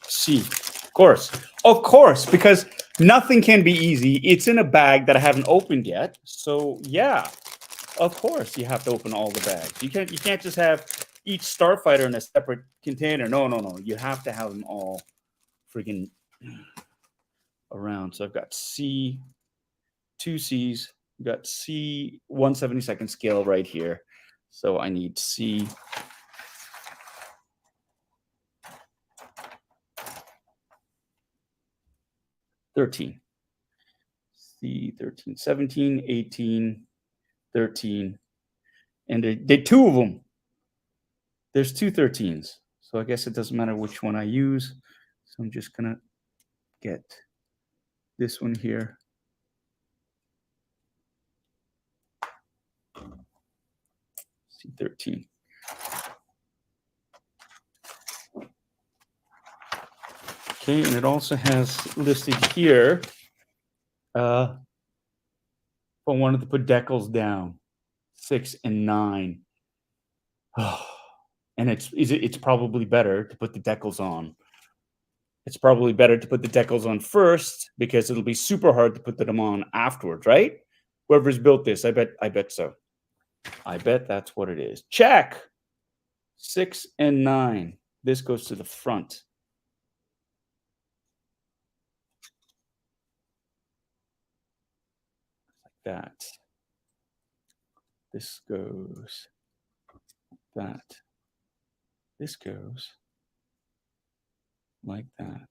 C. Of course, because nothing can be easy. It's in a bag that I haven't opened yet. So yeah, of course you have to open all the bags. You can't just have each starfighter in a separate container. No. You have to have them all freaking around. So I've got C, 2 C's, I've got C 1/72nd scale right here. So I need C. C13, 17, 18, 13. And they 2 of them. There's 2 13s. So I guess it doesn't matter which one I use. So I'm just going to get this one here. C13. Okay, and it also has listed here if I wanted to put decals down, 6 and 9. And it's probably better to put the decals on. It's probably better to put the decals on first because it'll be super hard to put them on afterwards, right? Whoever's built this, I bet so. I bet that's what it is. Check. 6 and 9. This goes to the front. Like that. This goes like that. This goes like that.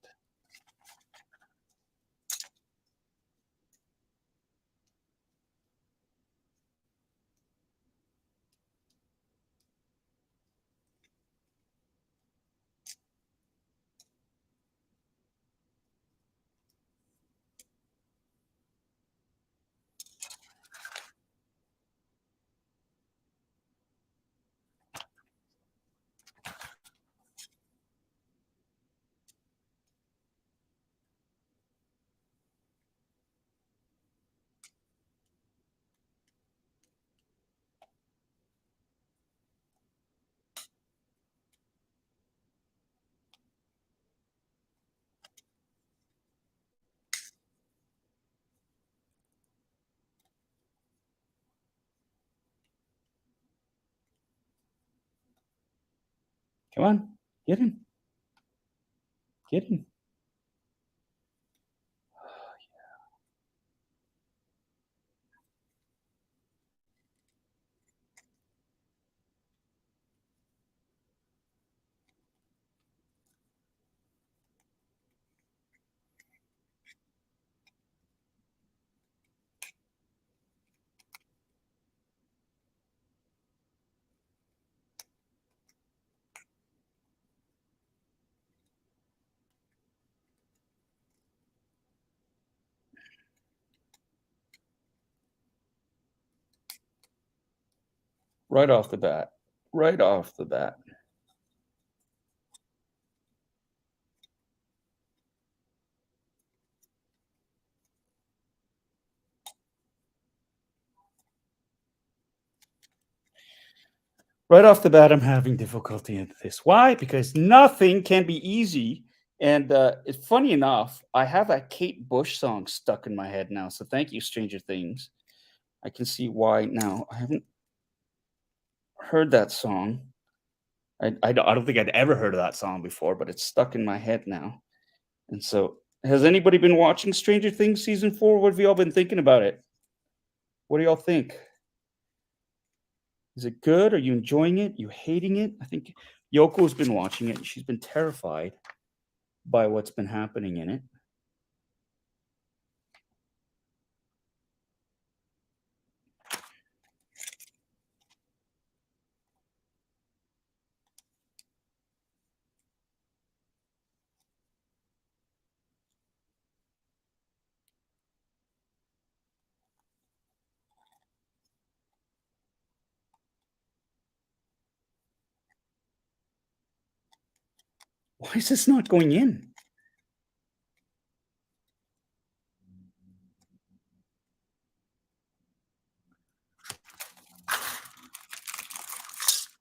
Come on, get in. Get in. Right off the bat. Right off the bat. Right off the bat, I'm having difficulty in this. Why? Because nothing can be easy. And it's funny enough, I have a Kate Bush song stuck in my head now. So thank you, Stranger Things. I can see why now. I haven't heard that song. I don't think I'd ever heard of that song before, but it's stuck in my head now. And so, has anybody been watching Stranger Things season 4? What have you all been thinking about it? What do y'all think? Is it good? Are you enjoying it? You hating it? I think Yoko's been watching it. And she's been terrified by what's been happening in it. Why is this not going in?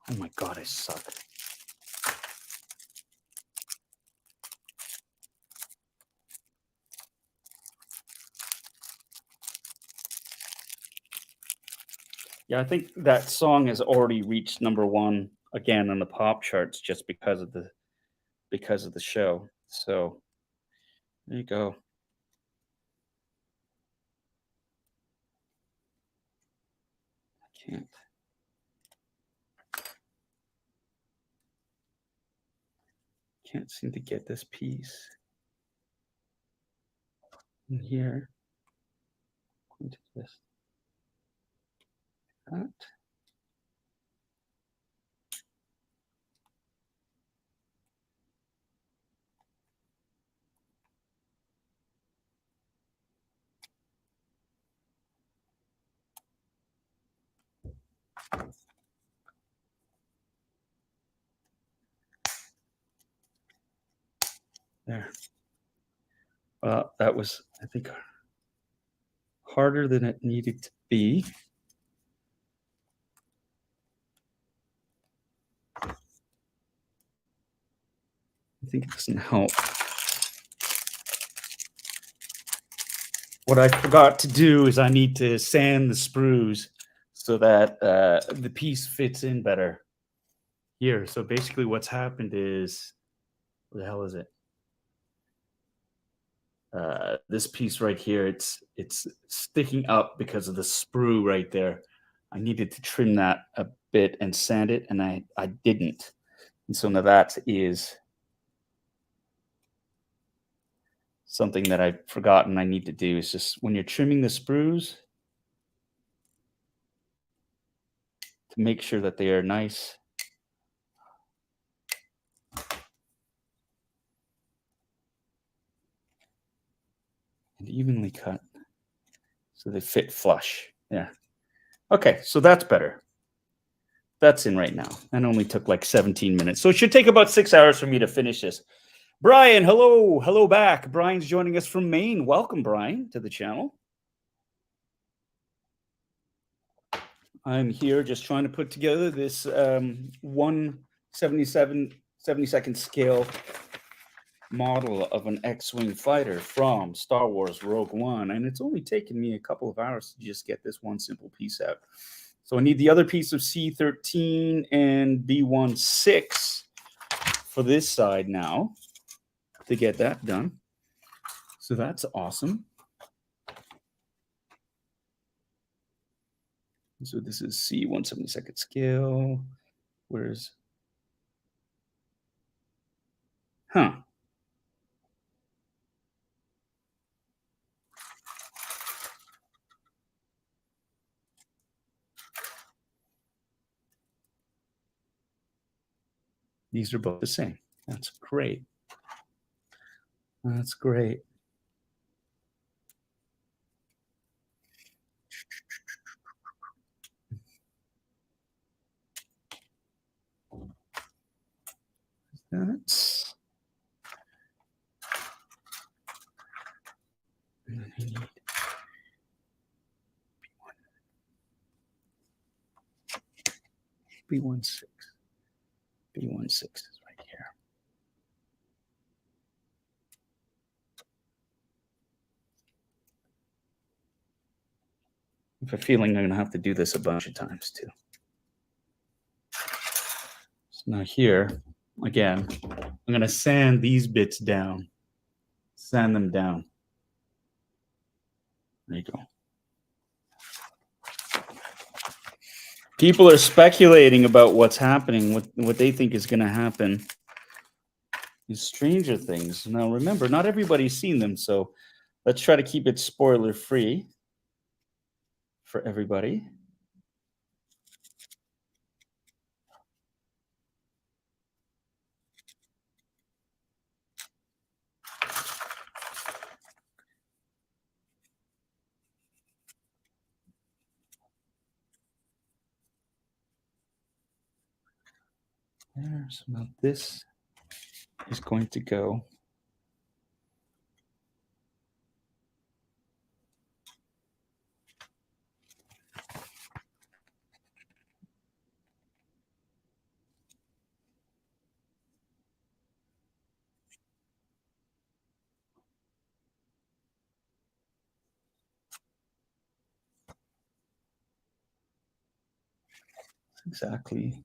Oh my god, I suck. Yeah, I think that song has already reached #1 again on the pop charts just because of the show. So there you go. I can't seem to get this piece in here. Into this. That. There. That was, I think, harder than it needed to be. I think it doesn't help. What I forgot to do is I need to sand the sprues so that the piece fits in better here. So basically what's happened is, what the hell is it? This piece right here, it's sticking up because of the sprue right there. I needed to trim that a bit and sand it, and I didn't. And so now that is something that I've forgotten I need to do. Is just when you're trimming the sprues, to make sure that they are nice and evenly cut so they fit flush. Yeah. Okay, so that's better. That's in right now. That only took like 17 minutes. So it should take about 6 hours for me to finish this. Brian, hello. Hello back. Brian's joining us from Maine. Welcome, Brian, to the channel. I'm here just trying to put together this 1/72nd scale model of an X-Wing fighter from Star Wars Rogue One. And it's only taken me a couple of hours to just get this one simple piece out. So I need the other piece of C13 and B16 for this side now. to get that done. So that's awesome. So this is C 1/72 scale. Where's, huh? These are both the same. That's great. That's great. That's B16. B16 is right here. I have a feeling I'm going to have to do this a bunch of times too. So now here, again, I'm going to sand these bits down. Sand them down. There you go. People are speculating about what's happening, what they think is going to happen. These Stranger Things. Now, remember, not everybody's seen them, so let's try to keep it spoiler-free for everybody. There, so now this is going to go. Exactly.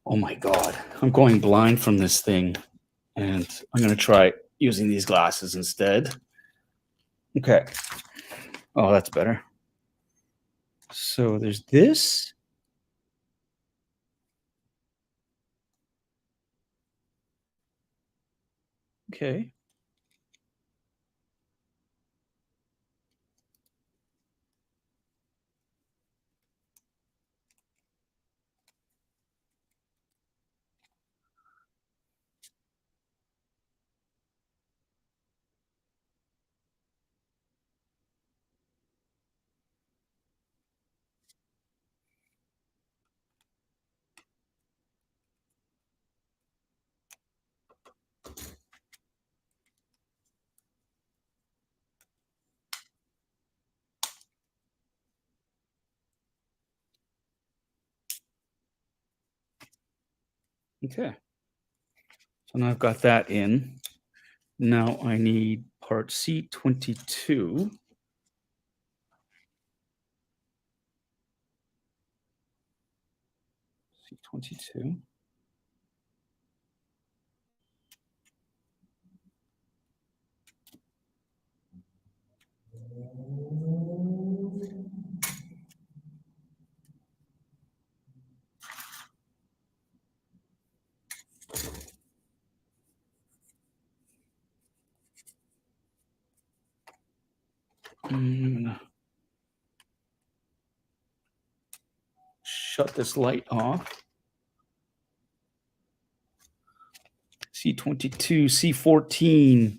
Oh my God, I'm going blind from this thing, and I'm going to try using these glasses instead. Okay. Oh, that's better. So there's this. Okay. Okay. So now I've got that in. Now I need part C22. C22. Shut this light off. C22, C14,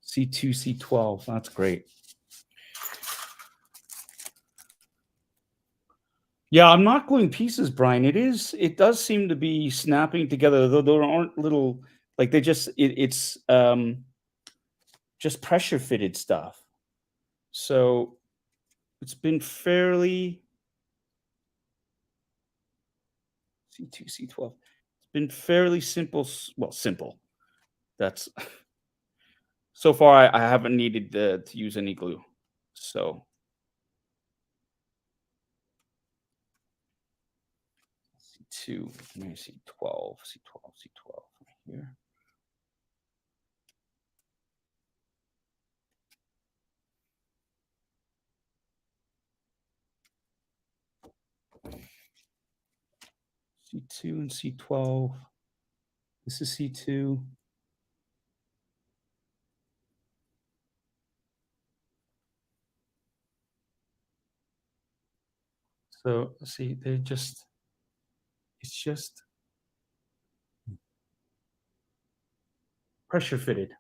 C2, C12. That's great. Yeah, I'm not gluing pieces, Brian. It does seem to be snapping together, though there aren't little, like they just, it's just pressure fitted stuff. So it's been fairly, C2, C12. It's been fairly simple. Well, simple. That's, so far I haven't needed to use any glue. So C2, maybe C12, C12, C12 right here. C2 and C12. This is C2. So see, it's just pressure fitted.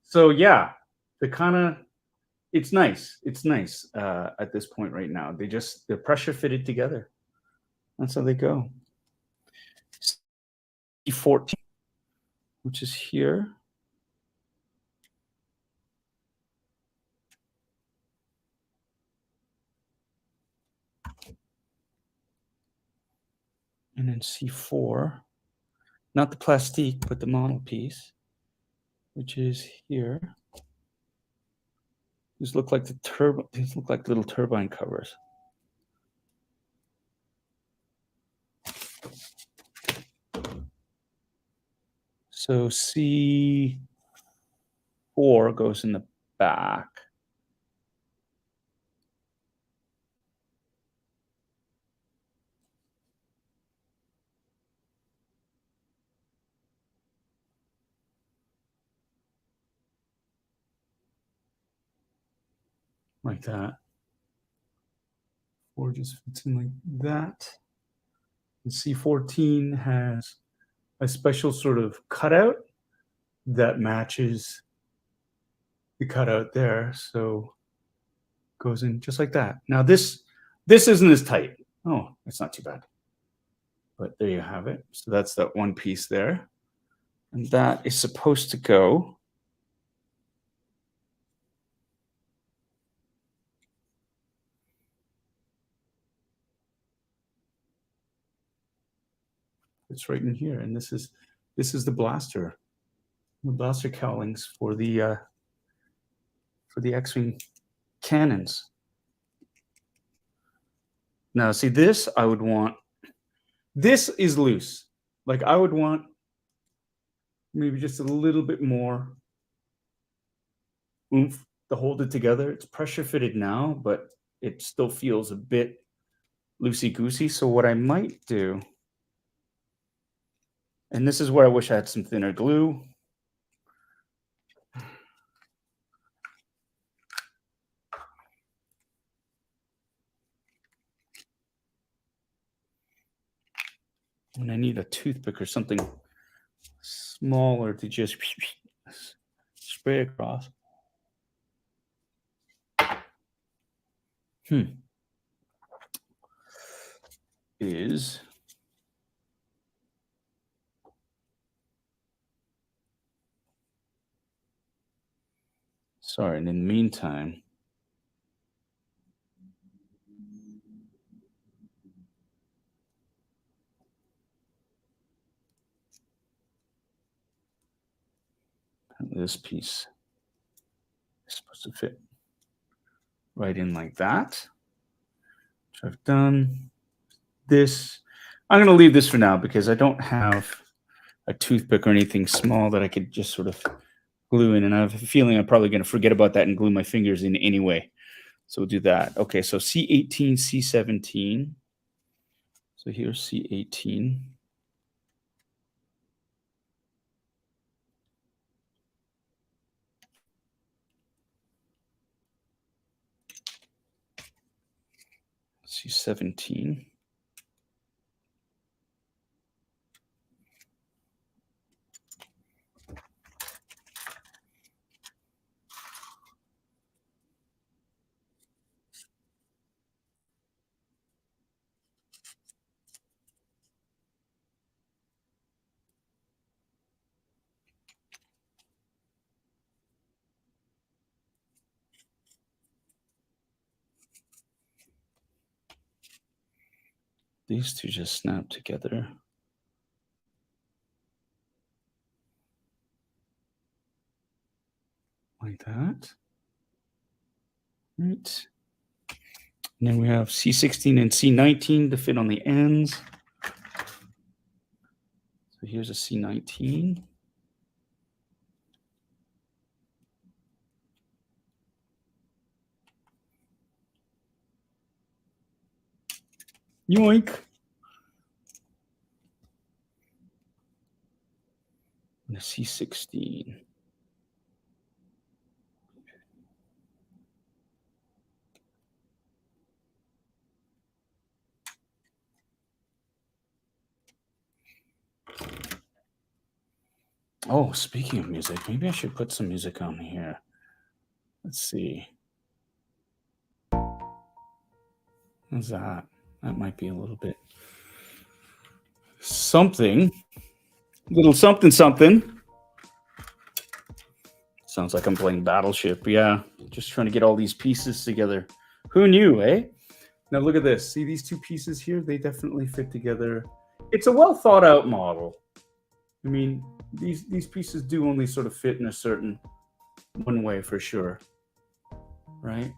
So yeah, it's nice. It's nice at this point right now. They're pressure fitted together. That's how they go. C14, which is here. And then C4, not the plastique, but the model piece, which is here. These look like these look like little turbine covers. So C4 goes in the back. Like that. 4 just fits in like that. And C14 has a special sort of cutout that matches the cutout there. So goes in just like that. Now this isn't as tight. Oh, it's not too bad. But there you have it. So that's that one piece there. And that is supposed to go it's right in here. And this is the blaster cowlings for the X-Wing cannons. Now, see this, I would want, this is loose. Like I would want maybe just a little bit more oomph to hold it together. It's pressure fitted now, but it still feels a bit loosey-goosey. So what I might do, and this is where I wish I had some thinner glue. And I need a toothpick or something smaller to just spray across. Is sorry, and in the meantime, this piece is supposed to fit right in like that. So I've done this. I'm going to leave this for now because I don't have a toothpick or anything small that I could just sort of glue in. And I have a feeling I'm probably going to forget about that and glue my fingers in anyway. So we'll do that. Okay, so C18, C17. So here's C18. C17. These two just snap together. Like that. Right. And then we have C16 and C19 to fit on the ends. So here's a C19. Yoink. And a C16. Oh, speaking of music, maybe I should put some music on here. Let's see. How's that? That might be a little bit something. Little something something. Sounds like I'm playing Battleship. Yeah, just trying to get all these pieces together. Who knew, eh? Now look at this. See these two pieces here? They definitely fit together. It's a well thought out model. I mean, these pieces do only sort of fit in a certain one way for sure, right?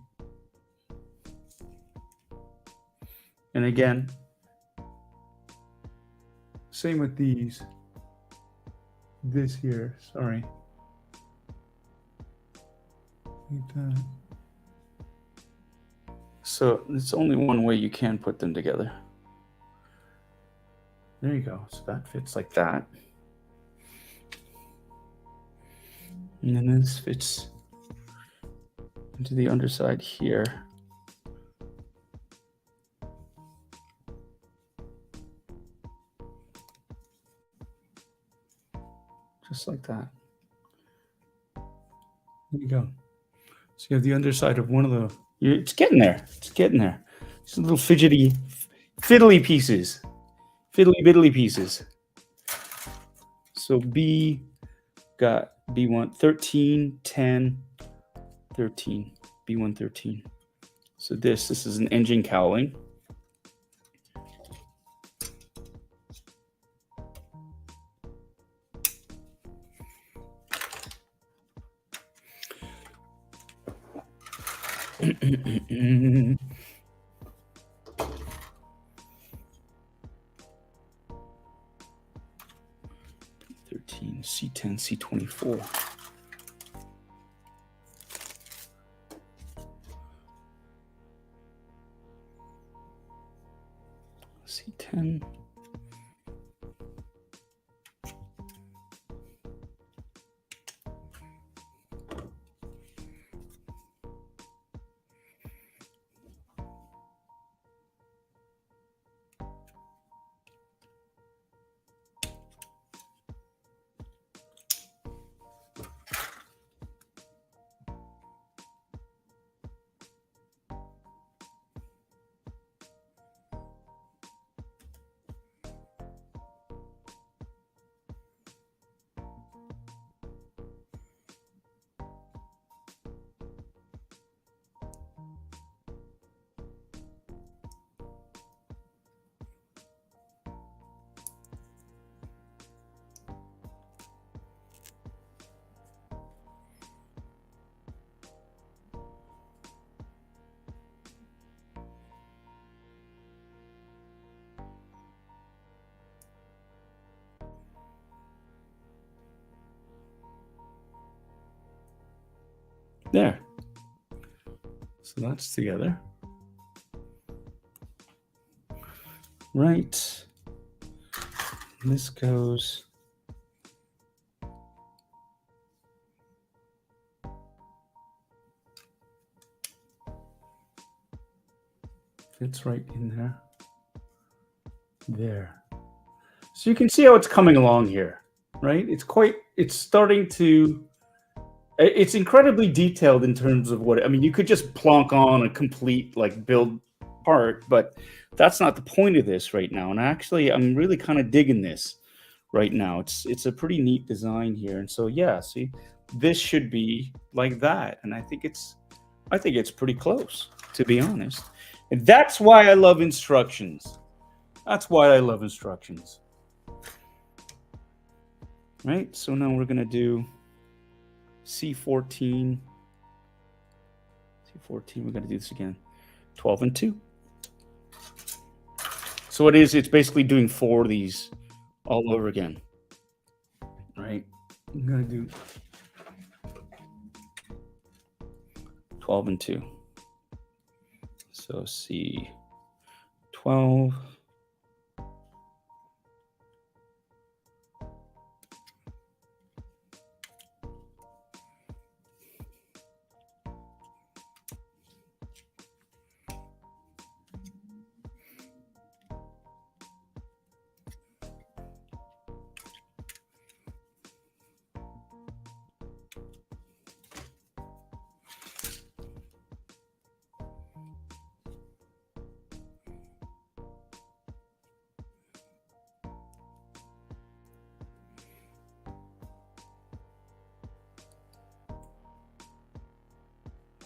And again, same with these. This here, sorry. Like that. So there's only one way you can put them together. There you go. So that fits like that. And then this fits into the underside here. Just like that. There you go. So you have the underside of one of the, it's getting there. It's getting there. Just little fiddly pieces. Fiddly biddly pieces. So B got B1, 13, 10, 13, B1, 13. So this is an engine cowling. C10, C24. C10. There. So that's together. Right. And this goes. Fits right in there. There. So you can see how it's coming along here, right? It's starting to, it's incredibly detailed in terms of what, I mean, you could just plonk on a complete like build part, but that's not the point of this right now. And actually, I'm really kind of digging this right now. It's a pretty neat design here. And so, yeah, see, this should be like that. And I think it's pretty close, to be honest. And that's why I love instructions. That's why I love instructions. Right, so now we're gonna do C14. C14, we're gonna do this again. 12 and 2. So it's basically doing 4 of these all over again. Right, I'm gonna do 12 and 2. So C12.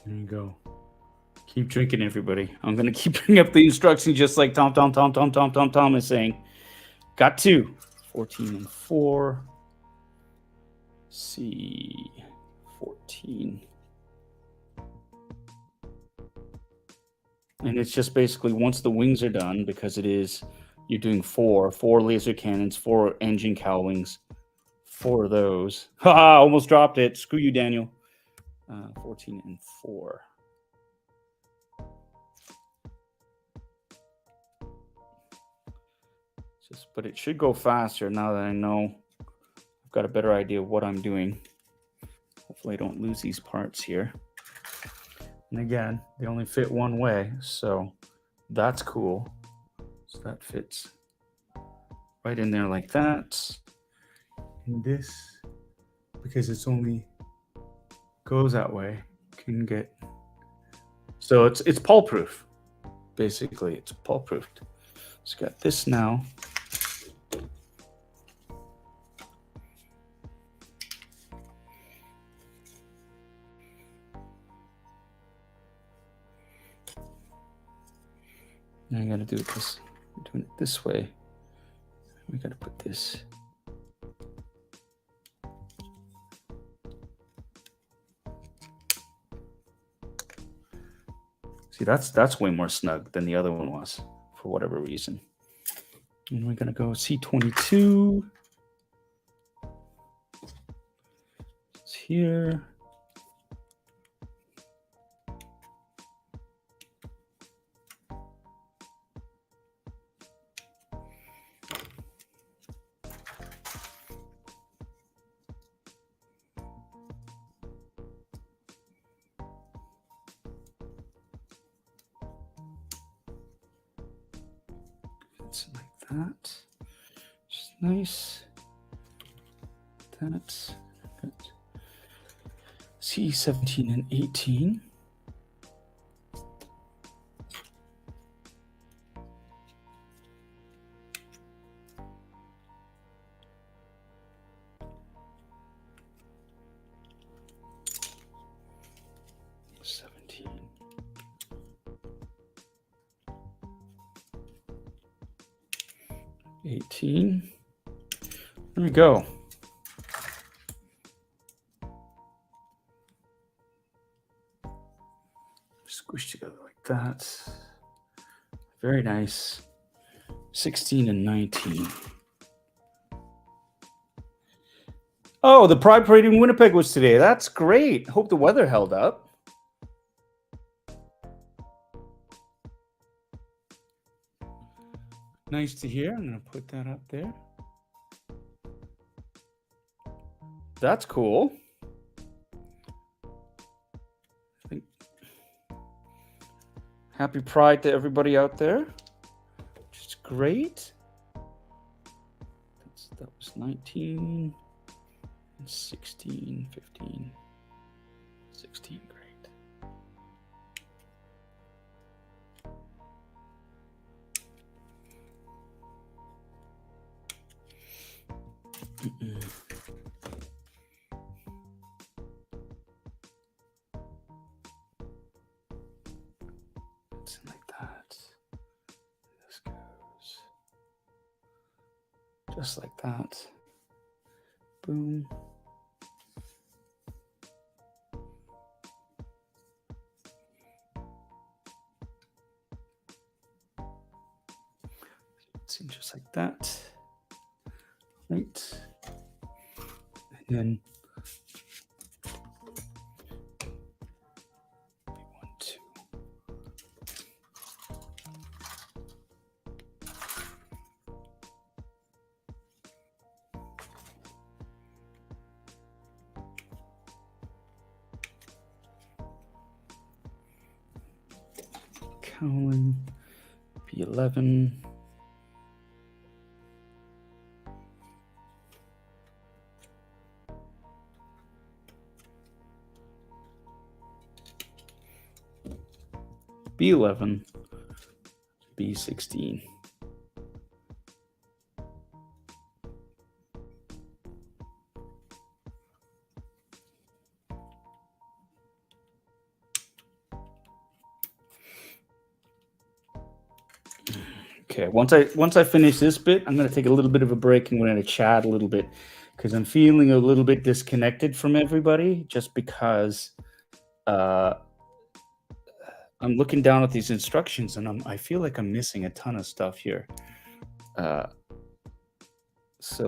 There you go. Keep drinking, everybody. I'm going to keep bringing up the instructions just like Tom is saying. Got 2. 14 and 4. C14. And it's just basically once the wings are done, because you're doing 4 laser cannons, 4 engine cowlings, 4 of those. Ha! Almost dropped it. Screw you, Daniel. 14 and 4. But it should go faster now that I know I've got a better idea of what I'm doing. Hopefully I don't lose these parts here. And again, they only fit one way, so that's cool. So that fits right in there like that. And this, because it's only goes that way, can get, so it's pull proof. Basically, it's pull proofed. So got this now. Now I gotta do it this. We're doing it this way. We gotta put this. See, that's way more snug than the other one was, for whatever reason. And we're gonna go C22. It's here. Like that. Just nice. That's good. C17 and 18. There we go. Squish together like that. Very nice. 16 and 19. Oh, the Pride Parade in Winnipeg was today. That's great. Hope the weather held up. Nice to hear. I'm going to put that up there. That's cool. Happy Pride to everybody out there, which is great. That was 19, 16, 15, 16, great. Something like that. This goes just like that. Boom. See, just like that. Right. And then Colin, P11. B11, B16. Okay, once I finish this bit, I'm going to take a little bit of a break and we're going to chat a little bit because I'm feeling a little bit disconnected from everybody just because I'm looking down at these instructions and I feel like I'm missing a ton of stuff here. So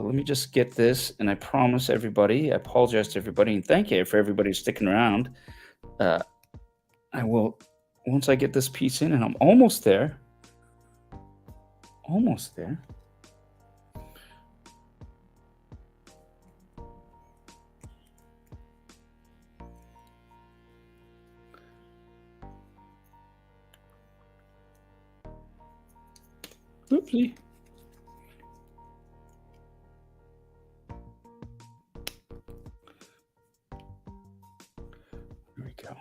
let me just get this, and I promise everybody, I apologize to everybody, and thank you for everybody sticking around. I will, once I get this piece in, and I'm almost there. Almost there. Oopsie. There we go.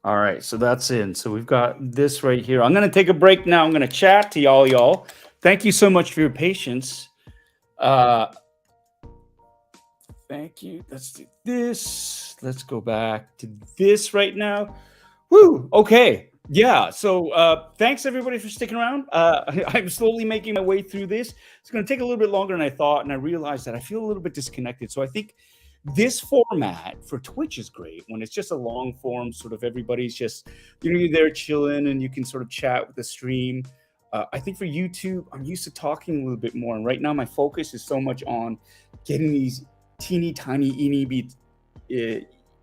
All right, so that's in. So we've got this right here. I'm going to take a break now. I'm going to chat to y'all. Thank you so much for your patience. Thank you. Let's do this. Let's go back to this right now. Woo! Okay. Yeah. So thanks everybody for sticking around. I'm slowly making my way through this. It's going to take a little bit longer than I thought, and I realized that I feel a little bit disconnected. So I think this format for Twitch is great when it's just a long form, sort of everybody's just, you're there chilling and you can sort of chat with the stream. I think for YouTube, I'm used to talking a little bit more. And right now my focus is so much on getting these teeny tiny, eeny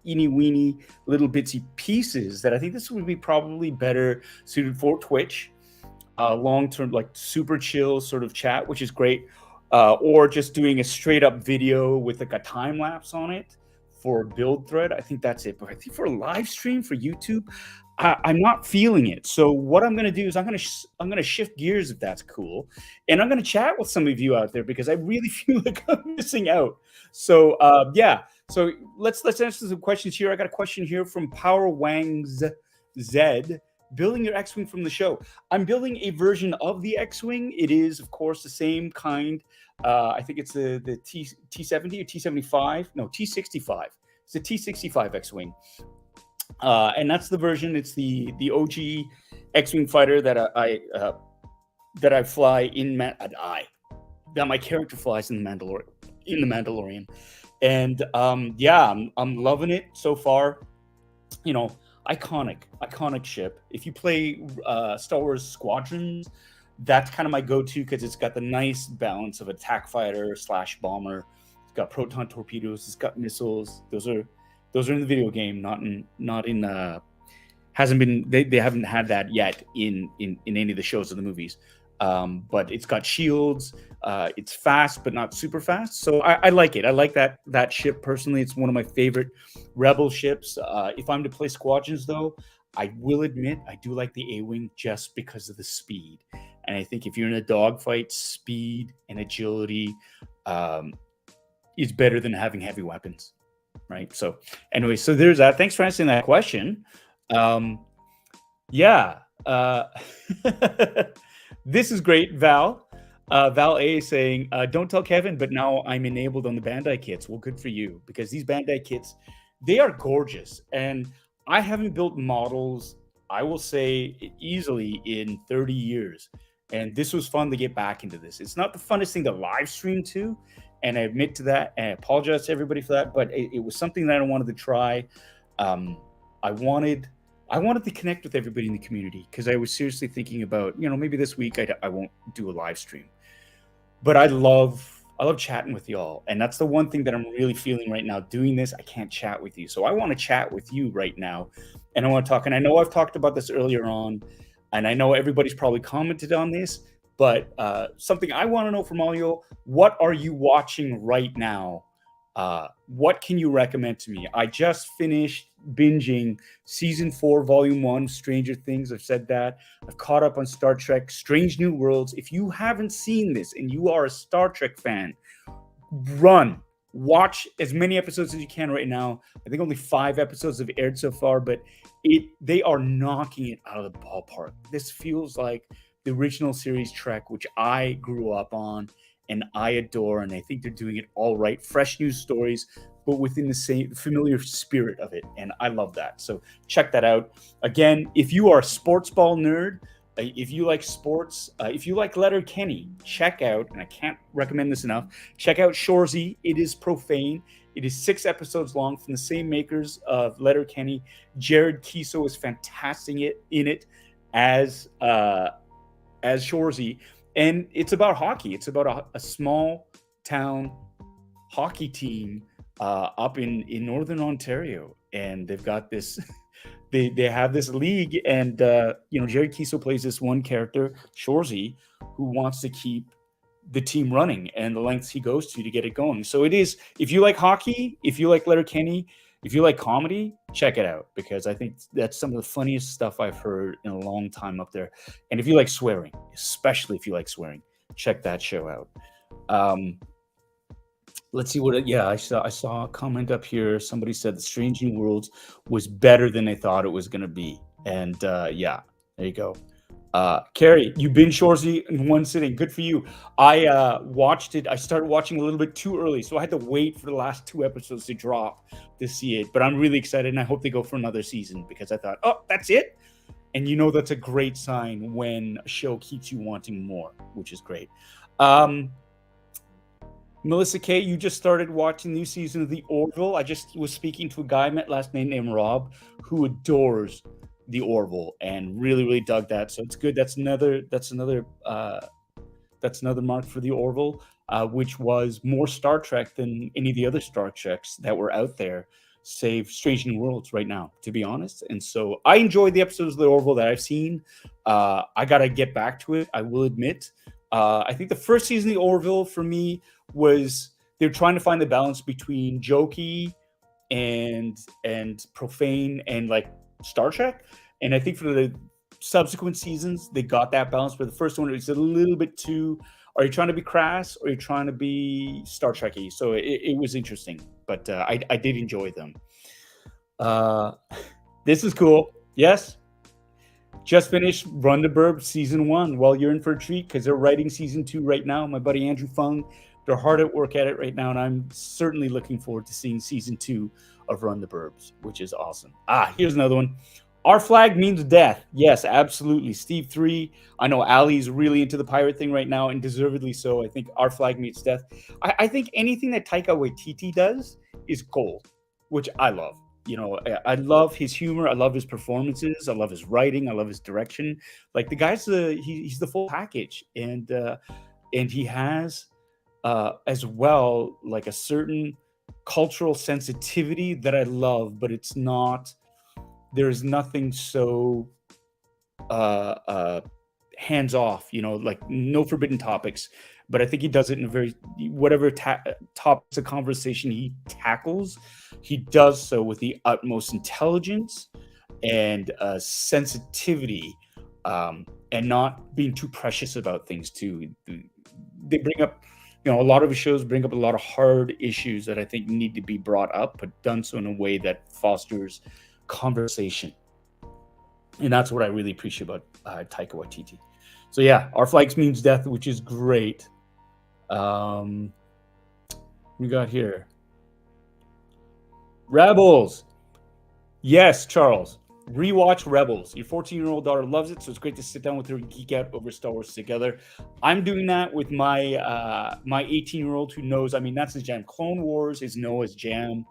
weeny little bitsy pieces that I think this would be probably better suited for Twitch. Long-term, like super chill sort of chat, which is great. Or just doing a straight up video with like a time lapse on it for a build thread. I think that's it. But I think for a live stream for YouTube, I'm not feeling it. So what I'm going to do is I'm going to shift gears, if that's cool, and I'm going to chat with some of you out there because I really feel like I'm missing out. So yeah. So let's answer some questions here. I got a question here from Power Wangs Z. Building your X-Wing from the show. I'm building a version of the X-Wing. It is, of course, the same kind. I think it's the T70 or T75. No, T65. It's the T65 X-Wing. And that's the version. It's the OG X-Wing fighter that I fly that my character flies in the Mandalorian. And yeah, I'm loving it so far. Iconic ship. If you play Star Wars Squadrons, That's kind of my go-to because it's got the nice balance of attack fighter slash bomber. It's got proton torpedoes. It's got missiles. Those are in the video game, not in hasn't been they haven't had that yet in any of the shows or the movies. But it's got shields. It's fast, but not super fast. So I like it. I like that ship personally. It's one of my favorite rebel ships. If I'm to play squadrons, though, I will admit I do like the A-wing just because of the speed. And I think if you're in a dogfight, speed and agility is better than having heavy weapons, right? So anyway, so there's that. Thanks for answering that question. Yeah. This is great, Val. Val A is saying, don't tell Kevin, but now I'm enabled on the Bandai kits. Well, good for you, because these Bandai kits, they are gorgeous. And I haven't built models, I will say, easily in 30 years. And this was fun to get back into this. It's not the funnest thing to live stream to, and I admit to that, and I apologize to everybody for that, but it was something that I wanted to try. I wanted to connect with everybody in the community because I was seriously thinking about, maybe this week I won't do a live stream. But I love chatting with y'all. And that's the one thing that I'm really feeling right now. Doing this, I can't chat with you. So I want to chat with you right now. And I want to talk. And I know I've talked about this earlier on. And I know everybody's probably commented on this. But something I want to know from all you, what are you watching right now? What can you recommend to me? I just finished binging season 4, volume 1, Stranger Things. I've said that. I've caught up on Star Trek, Strange New Worlds. If you haven't seen this and you are a Star Trek fan, watch as many episodes as you can right now. I think only 5 episodes have aired so far, but they are knocking it out of the ballpark. This feels like the original series Trek, which I grew up on and I adore, and I think they're doing it all right. Fresh news stories, but within the same familiar spirit of it, and I love that. So check that out. Again, if you are a sports ball nerd, if you like sports, if you like Letterkenny, check out, and I can't recommend this enough, check out Shoresy. It is profane. It is 6 episodes long from the same makers of Letterkenny. Jared Kiso is fantastic in it as Shoresy. And it's about hockey. It's about a small town hockey team up in Northern Ontario. And they've got this, they have this league. And, Jerry Kiso plays this one character, Shoresy, who wants to keep the team running and the lengths he goes to get it going. So it is, if you like hockey, if you like Letterkenny, if you like comedy, check it out, because I think that's some of the funniest stuff I've heard in a long time up there. And if you like swearing, especially if you like swearing, check that show out. Let's see what. I saw a comment up here. Somebody said the Strange New Worlds was better than they thought it was going to be. And there you go. Carrie, you binge Shoresy in one sitting. Good for you. I watched it. I started watching a little bit too early, so I had to wait for the last 2 episodes to drop to see it. But I'm really excited, and I hope they go for another season, because I thought, oh, that's it? And that's a great sign when a show keeps you wanting more, which is great. Melissa K, you just started watching the new season of The Orville. I just was speaking to a guy I met last night named Rob, who adores The Orville and really, really dug that. So it's good. That's another mark for The Orville, which was more Star Trek than any of the other Star Treks that were out there, save Strange New Worlds right now, to be honest. And so I enjoyed the episodes of The Orville that I've seen. I got to get back to it, I will admit. I think the first season of The Orville for me was they're trying to find the balance between jokey and profane and like Star Trek. And I think for the subsequent seasons, they got that balance. But the first one was a little bit too, are you trying to be crass or are you trying to be Star Trek-y? So it was interesting, but I did enjoy them. This is cool. Yes. Just finished Run the Burb season 1. Well, you're in for a treat because they're writing season 2 right now. My buddy Andrew Fung, they're hard at work at it right now, and I'm certainly looking forward to seeing season 2 of Run the Burbs, which is awesome. Here's another one. Our flag means death. Yes, absolutely. Steve 3. I know Ali's really into the pirate thing right now, and deservedly so. I think Our Flag Means Death. I think anything that Taika Waititi does is gold, which I love. I love his humor. I love his performances. I love his writing. I love his direction. Like the guy's he's the full package, and he has as well like a certain cultural sensitivity that I love, but it's not. There's nothing so uh, hands off, like no forbidden topics. But I think he does it in a very whatever topics of conversation he tackles, he does so with the utmost intelligence and sensitivity, and not being too precious about things too. They bring up, a lot of his shows bring up a lot of hard issues that I think need to be brought up, but done so in a way that fosters conversation. And that's what I really appreciate about Taika Waititi. So yeah, Our Flags Means Death, which is great. We got here Rebels. Yes, Charles. Rewatch Rebels. Your 14-year-old daughter loves it, so it's great to sit down with her and geek out over Star Wars together. I'm doing that with my my 18-year-old who knows. I mean, that's his jam. Clone Wars is Noah's jam.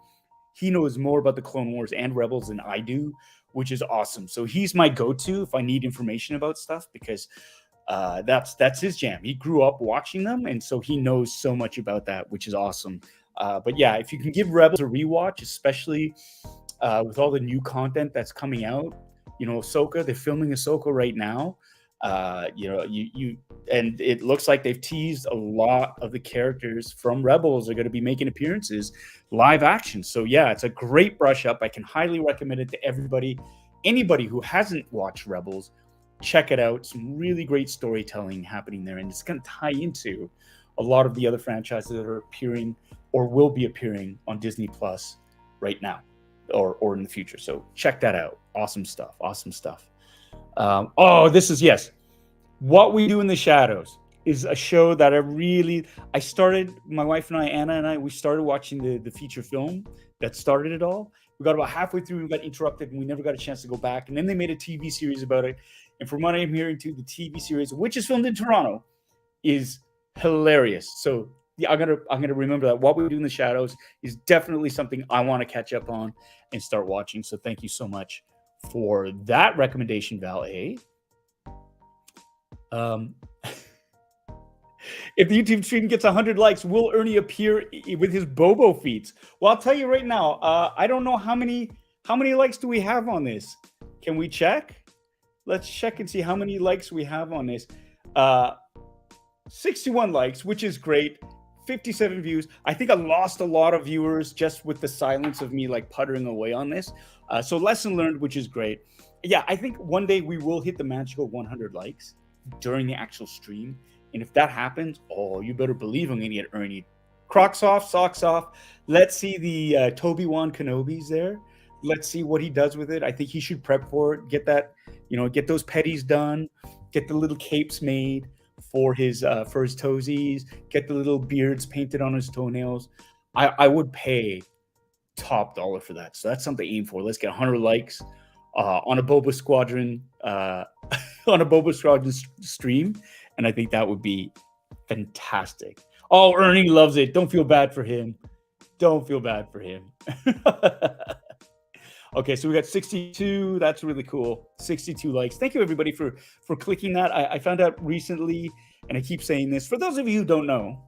He knows more about the Clone Wars and Rebels than I do, which is awesome. So he's my go-to if I need information about stuff, because that's his jam. He grew up watching them, and so he knows so much about that, which is awesome. But yeah, if you can give Rebels a rewatch, especially with all the new content that's coming out, Ahsoka, they're filming Ahsoka right now. And it looks like they've teased a lot of the characters from Rebels are going to be making appearances live action. So yeah, it's a great brush up. I can highly recommend it to everybody. Anybody who hasn't watched Rebels, check it out. Some really great storytelling happening there, and it's going to tie into a lot of the other franchises that are appearing or will be appearing on Disney Plus right now or in the future. So check that out. Awesome stuff. This is, yes, What We Do in the Shadows is a show that I started, my wife and I, Anna and I, we started watching the feature film that started it all. We got about halfway through and got interrupted, and we never got a chance to go back. And then they made a TV series about it. And from what I'm hearing too, the TV series, which is filmed in Toronto, is hilarious. So yeah, I'm gonna remember that. What We Do in the Shadows is definitely something I want to catch up on and start watching. So thank you so much for that recommendation, Val A. If the YouTube stream gets 100 likes, will Ernie appear with his Bobo feats? Well, I'll tell you right now. I don't know how many likes do we have on this. Can we check? Let's check and see how many likes we have on this. 61 likes, which is great. 57 views. I think I lost a lot of viewers just with the silence of me like puttering away on this. So lesson learned, which is great. Yeah, I think one day we will hit the magical 100 likes during the actual stream. And if that happens, you better believe I'm going to get Ernie. Crocs off, socks off. Let's see the Toby-Wan Kenobis there. Let's see what he does with it. I think he should prep for it. Get that, get those petties done. Get the little capes made for his toesies. Get the little beards painted on his toenails. I would pay top dollar for that. So that's something to aim for. Let's get 100 likes on a Boba Squadron stream, and I think that would be fantastic. Oh, Ernie loves it. Don't feel bad for him. Okay, so we got 62. That's really cool. 62 likes. Thank you, everybody, for clicking that. I found out recently, and I keep saying this, for those of you who don't know,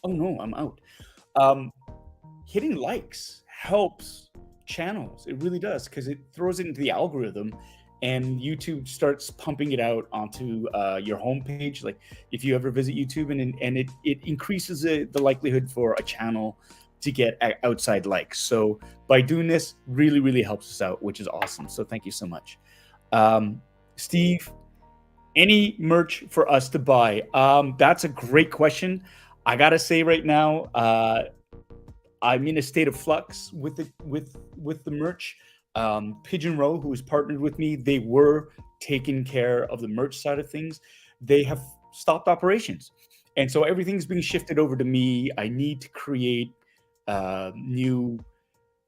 oh no, I'm out. Hitting likes helps channels. It really does, because it throws it into the algorithm, and YouTube starts pumping it out onto your homepage. Like if you ever visit YouTube, and it increases the likelihood for a channel to get outside likes. So by doing this, really, really helps us out, which is awesome. So thank you so much. Steve, any merch for us to buy? That's a great question. I gotta say right now, I'm in a state of flux with the merch. Pigeon Row, who has partnered with me, they were taking care of the merch side of things. They have stopped operations, and so everything's being shifted over to me. I need to create new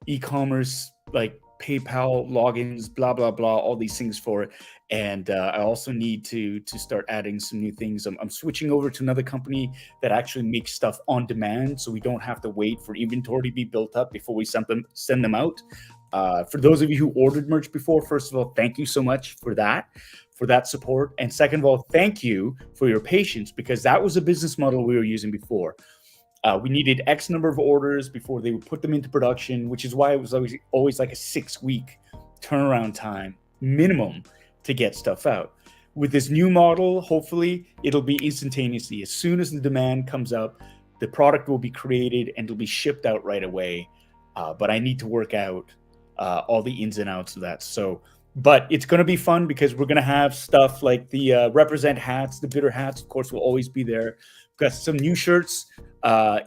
e-commerce, like PayPal logins, blah blah blah, all these things for it. And I also need to start adding some new things. I'm switching over to another company that actually makes stuff on demand, so we don't have to wait for inventory to be built up before we send them out. For those of you who ordered merch before, first of all, thank you so much for that support. And second of all, thank you for your patience, because that was a business model we were using before. We needed X number of orders before they would put them into production, which is why it was always like a 6-week turnaround time minimum to get stuff out. With this new model, hopefully it'll be instantaneously. As soon as the demand comes up, the product will be created and it'll be shipped out right away. But I need to work out all the ins and outs of that. So, but it's going to be fun because we're going to have stuff like the represent hats, the bitter hats, of course, will always be there. We've got some new shirts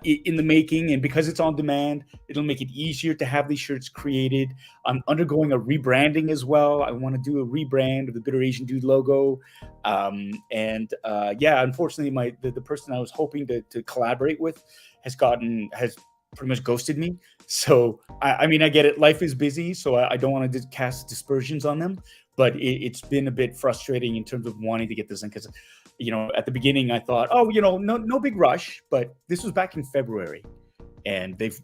in the making, and because it's on demand, it'll make it easier to have these shirts created. I'm undergoing a rebranding as well. I want to do a rebrand of the Bitter Asian Dude logo. Yeah, unfortunately, the person I was hoping to collaborate with has pretty much ghosted me. So, I mean, I get it. Life is busy, so I don't want to cast dispersions on them. But it's been a bit frustrating in terms of wanting to get this in, because, at the beginning I thought, no big rush. But this was back in February, and they've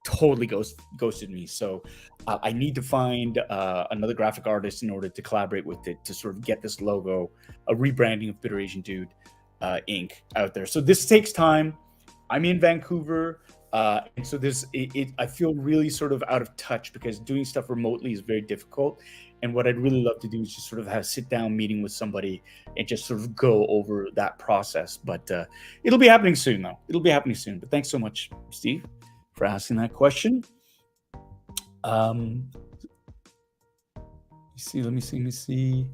totally ghosted me. So I need to find another graphic artist in order to collaborate with it to sort of get this logo, a rebranding of Bitter Asian Dude Inc. out there. So this takes time. I'm in Vancouver. And so I feel really sort of out of touch because doing stuff remotely is very difficult. And what I'd really love to do is just sort of have a sit down meeting with somebody and just sort of go over that process. But it'll be happening soon, though. It'll be happening soon. But thanks so much, Steve, for asking that question. Let me see.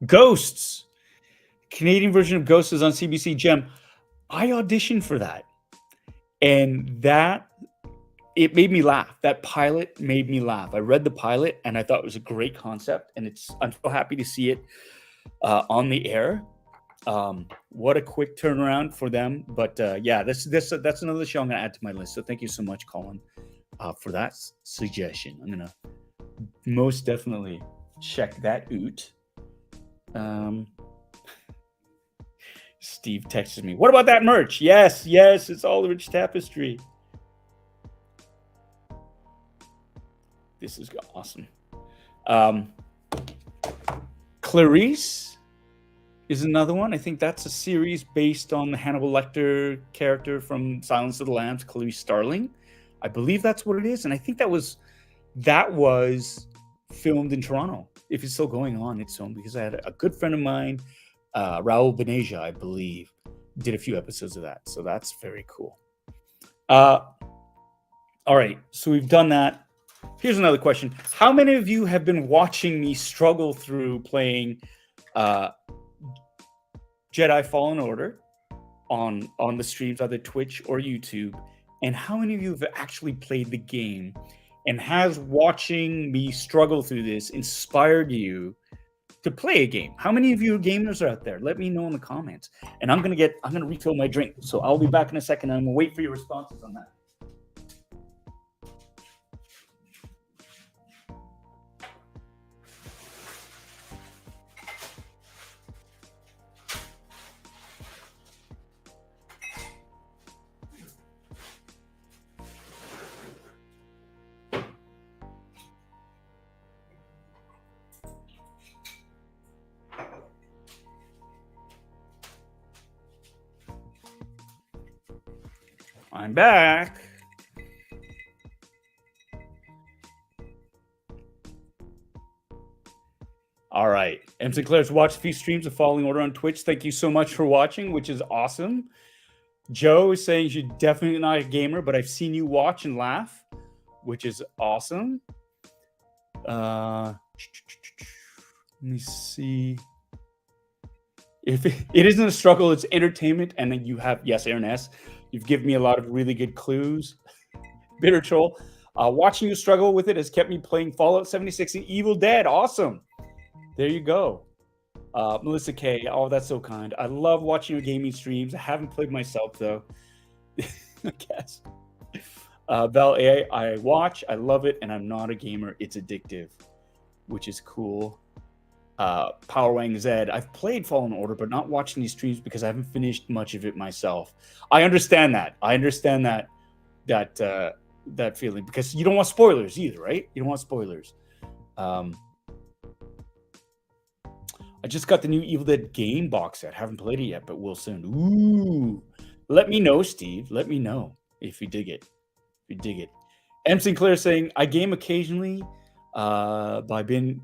Ghosts. Canadian version of Ghosts is on CBC Gem. I auditioned for that, and it made me laugh. That pilot made me laugh. I read the pilot, and I thought it was a great concept, and I'm so happy to see it on the air. What a quick turnaround for them. But yeah, that's another show I'm going to add to my list. So thank you so much, Colin, for that suggestion. I'm going to most definitely check that out. Steve texted me, what about that merch? Yes, it's all the rich tapestry. This is awesome. Clarice is another one. I think that's a series based on the Hannibal Lecter character from Silence of the Lambs, Clarice Starling. I believe that's what it is. And I think that was filmed in Toronto. If it's still going on, it's filmed, because I had a good friend of mine, Raul Beneja, I believe, did a few episodes of that. So that's very cool. All right, so we've done that. Here's another question. How many of you have been watching me struggle through playing Jedi Fallen Order on the streams, either Twitch or YouTube? And how many of you have actually played the game? And has watching me struggle through this inspired you to play a game? How many of you gamers are out there? Let me know in the comments. And I'm gonna refill my drink. So I'll be back in a second. I'm gonna wait for your responses on that. I'm back. All right. M. Sinclair's watched a few streams of Falling Order on Twitch. Thank you so much for watching, which is awesome. Joe is saying you're definitely not a gamer, but I've seen you watch and laugh, which is awesome. Let me see. If it isn't a struggle, it's entertainment. And then you have, yes, Aaron S., you've given me a lot of really good clues. Bitter Troll. Watching you struggle with it has kept me playing Fallout 76 and Evil Dead. Awesome. There you go. Melissa K. Oh, that's so kind. I love watching your gaming streams. I haven't played myself, though. I guess. Val A. I watch. I love it. And I'm not a gamer. It's addictive, which is cool. Power Wang Zed. I've played Fallen Order, but not watching these streams because I haven't finished much of it myself. I understand that. that feeling, because you don't want spoilers either, right? You don't want spoilers. I just got the new Evil Dead game box set. Haven't played it yet, but will soon. Ooh, let me know, Steve. Let me know if you dig it. If you dig it. M. Sinclair saying, I game occasionally, but been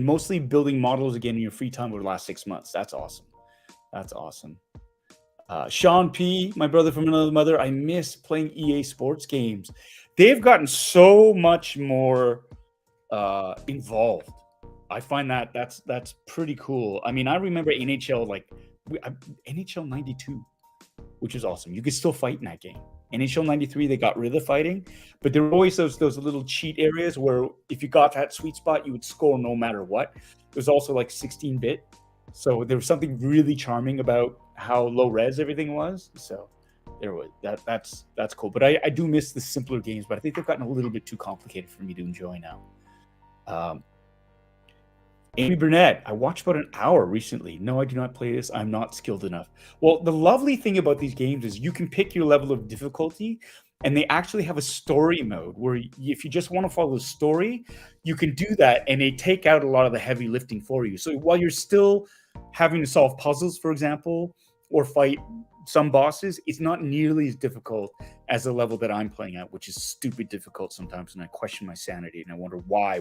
mostly building models again in your free time over the last 6 months. That's awesome. That's awesome. Sean P., my brother from another mother, I miss playing EA Sports games. They've gotten so much more involved. I find that's pretty cool. I mean, I remember NHL NHL 92, which is awesome. You could still fight in that game. NHL 93, they got rid of the fighting, but there were always those little cheat areas where if you got that sweet spot, you would score no matter what. It was also like 16-bit, so there was something really charming about how low res everything was. So there was that's cool. But I do miss the simpler games, but I think they've gotten a little bit too complicated for me to enjoy now. Amy Burnett, I watched about an hour recently. No, I do not play this. I'm not skilled enough. Well, the lovely thing about these games is you can pick your level of difficulty, and they actually have a story mode where if you just want to follow the story, you can do that, and they take out a lot of the heavy lifting for you. So while you're still having to solve puzzles, for example, or fight some bosses, it's not nearly as difficult as the level that I'm playing at, which is stupid difficult sometimes, and I question my sanity, and I wonder why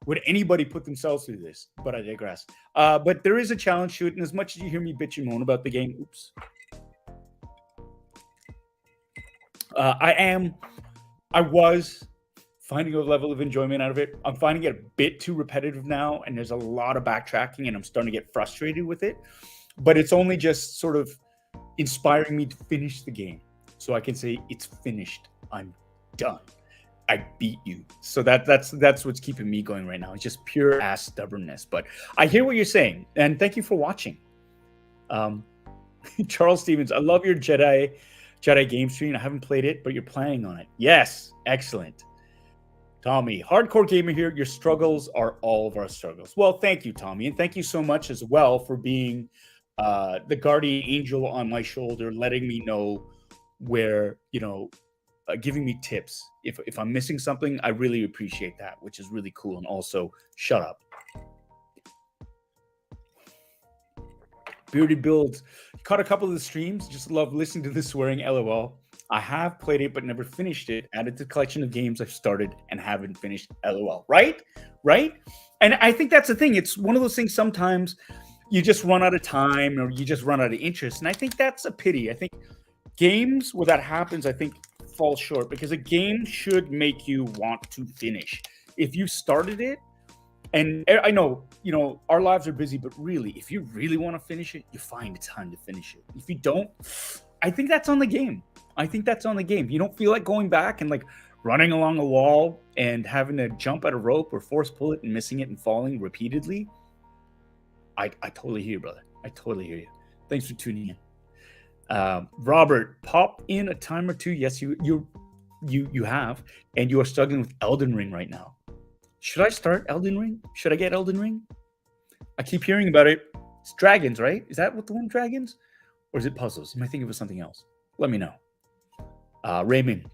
would anybody put themselves through this? But I digress. But there is a challenge to it, and as much as you hear me bitch and moan about the game, I was finding a level of enjoyment out of it. I'm finding it a bit too repetitive now, and there's a lot of backtracking, and I'm starting to get frustrated with it. But it's only just sort of inspiring me to finish the game, so I can say it's finished. I'm done. I beat you. So that's what's keeping me going right now. It's just pure ass stubbornness. But I hear what you're saying, and thank you for watching. Charles Stevens, I love your Jedi game stream. I haven't played it, but you're planning on it. Yes, excellent. Tommy, hardcore gamer here. Your struggles are all of our struggles. Well, thank you, Tommy, and thank you so much as well for being the guardian angel on my shoulder, letting me know where, giving me tips. If I'm missing something, I really appreciate that, which is really cool. And also, shut up. Bearded Builds, caught a couple of the streams. Just love listening to the swearing. LOL. I have played it, but never finished it. Added to the collection of games I've started and haven't finished. LOL. Right? And I think that's the thing. It's one of those things sometimes you just run out of time or you just run out of interest. And I think that's a pity. I think games where that happens, I think, fall short, because a game should make you want to finish. If you started it, and I know, our lives are busy, but really, if you really want to finish it, you find time to finish it. If you don't, I think that's on the game. You don't feel like going back and like running along a wall and having to jump at a rope or force pull it and missing it and falling repeatedly. I totally hear you, brother. I totally hear you. Thanks for tuning in. Robert, pop in a time or two. Yes, you have, and you are struggling with Elden Ring right now. Should I start Elden Ring? Should I get Elden Ring? I keep hearing about it. It's dragons, right? Is that what the one, dragons? Or is it puzzles? Am I thinking of something else? Let me know. Raymond,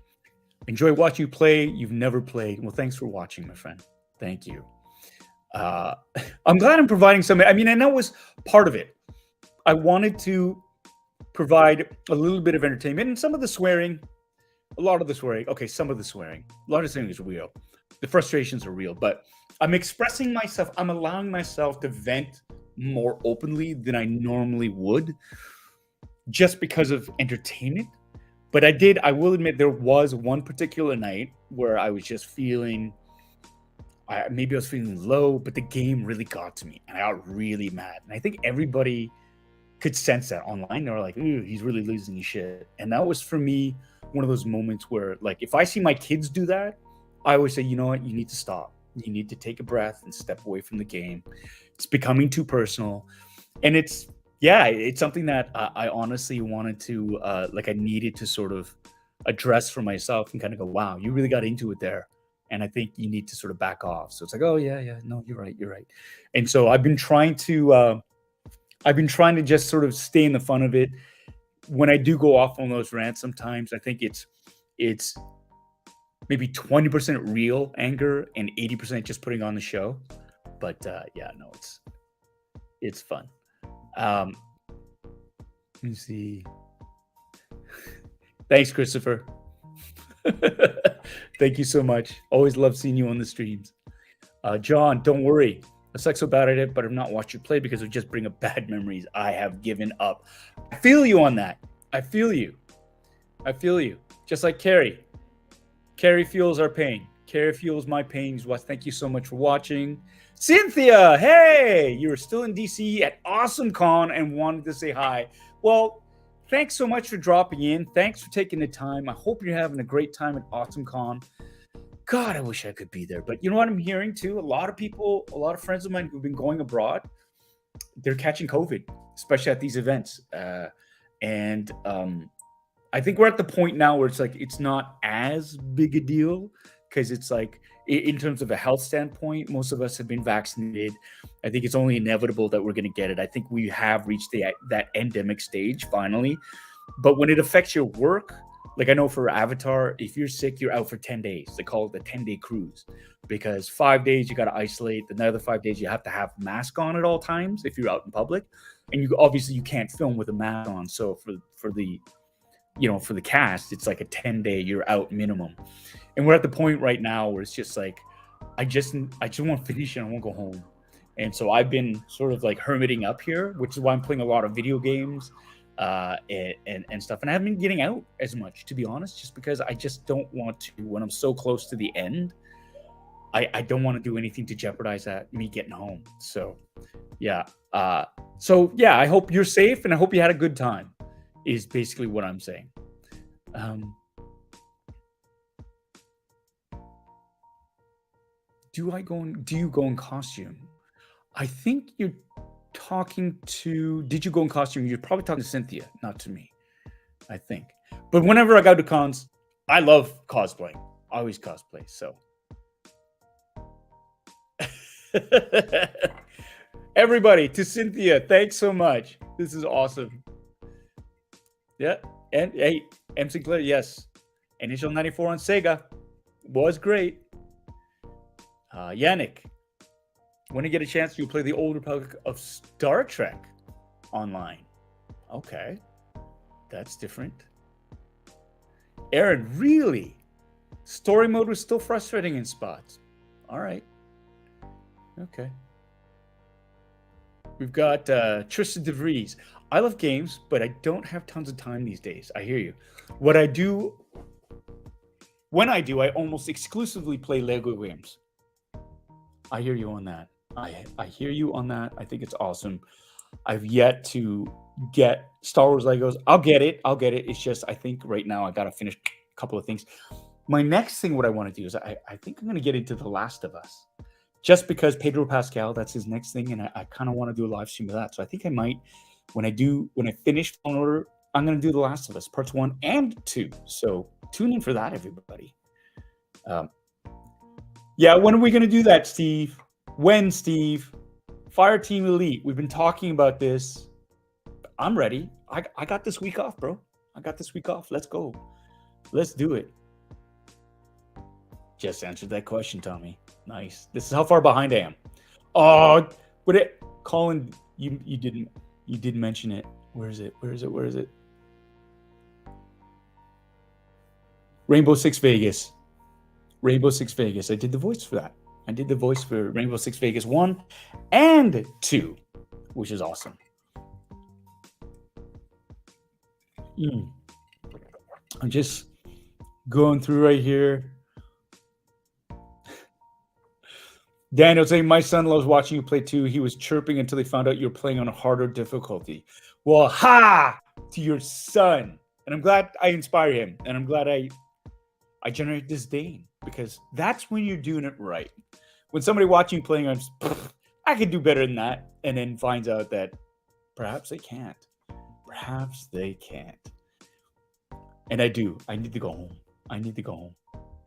enjoy watching you play. You've never played. Well, thanks for watching, my friend. Thank you. I'm glad I'm providing some. I mean, I know it was part of it. I wanted to provide a little bit of entertainment, and some of the swearing, a lot of the swearing. Okay, some of the swearing. A lot of swearing is real. The frustrations are real, but I'm expressing myself. I'm allowing myself to vent more openly than I normally would, just because of entertainment. But I will admit, there was one particular night where I was just feeling, maybe I was feeling low, but the game really got to me, and I got really mad. And I think everybody could sense that online. They were like, ooh, he's really losing his shit. And that was, for me, one of those moments where, like, if I see my kids do that, I always say, you know what, you need to stop. You need to take a breath and step away from the game. It's becoming too personal. And it's something that I honestly wanted to, I needed to sort of address for myself and kind of go, wow, you really got into it there. And I think you need to sort of back off. So it's like, oh, yeah, no, you're right. And so I've been trying to just sort of stay in the fun of it. when I do go off on those rants, sometimes I think it's maybe 20% real anger and 80% just putting on the show. But yeah, no, it's fun. Let me see. Thanks, Christopher. Thank you so much. Always love seeing you on the streams. John, don't worry. I suck so bad at it, but I've not watched you play because it would just bring up bad memories. I have given up. I feel you on that. I feel you. I feel you. Just like Carrie. Carrie feels our pain. Carrie feels my pain. Thank you so much for watching. Cynthia, hey, you were still in DC at Awesome Con and wanted to say hi. Well, thanks so much for dropping in. Thanks for taking the time. I hope you're having a great time at Awesome Con. God, I wish I could be there. But you know what I'm hearing too? A lot of people, a lot of friends of mine who've been going abroad, they're catching COVID, especially at these events. And I think we're at the point now where it's like it's not as big a deal because it's like in terms of a health standpoint, most of us have been vaccinated. I think it's only inevitable that we're going to get it. I think we have reached that endemic stage finally. But when it affects your work, like I know for Avatar, if you're sick, you're out for 10 days. They call it the 10-day cruise because 5 days you got to isolate. Another 5 days you have to have a mask on at all times if you're out in public, and you obviously you can't film with a mask on. So for the for the cast, it's like a 10-day you're out minimum. And we're at the point right now where it's just like I just want to finish and I want to go home. And so I've been sort of like hermiting up here, which is why I'm playing a lot of video games and stuff. And I haven't been getting out as much, to be honest, just because I just don't want to, when I'm so close to the end, I don't want to do anything to jeopardize me getting home. So yeah. I hope you're safe and I hope you had a good time is basically what I'm saying. Do you go in costume? I think you're talking to, did you go in costume? You're probably talking to Cynthia, not to me, I think. But whenever I go to cons, I love cosplaying. I always cosplay, so. Everybody, to Cynthia, thanks so much. This is awesome. Yeah, and hey, M. Sinclair, yes. Initial 94 on Sega was great. Yannick, when you get a chance, you play the Old Republic of Star Trek online. Okay, that's different. Aaron, really? Story mode was still frustrating in spots. All right. Okay. We've got Tristan DeVries. I love games, but I don't have tons of time these days. I hear you. When I do, I almost exclusively play Lego games. I hear you on that. I hear you on that. I think it's awesome. I've yet to get Star Wars Legos. I'll get it. It's just, I think right now I got to finish a couple of things. My next thing, what I want to do is I think I'm going to get into The Last of Us. Just because Pedro Pascal, that's his next thing. And I kind of want to do a live stream of that. So I think I might, when I finish Fallen Order, I'm going to do The Last of Us parts 1 and 2. So tune in for that, everybody. Yeah, when are we going to do that, Steve? When, Steve? Fire Team Elite. We've been talking about this. I'm ready. I got this week off, bro. I got this week off. Let's go. Let's do it. Just answered that question, Tommy. Nice. This is how far behind I am. Oh, Colin, you didn't mention it. Where is it? Rainbow Six Vegas. I did the voice for that. I did the voice for Rainbow Six Vegas 1 and 2, which is awesome. I'm just going through right here. Daniel saying, my son loves watching you play too. He was chirping until he found out you were playing on a harder difficulty. Well, ha! To your son. And I'm glad I inspire him. And I'm glad I generate disdain. Because that's when you're doing it right. When somebody watching you playing on, I could do better than that. And then finds out that perhaps they can't. And I do. I need to go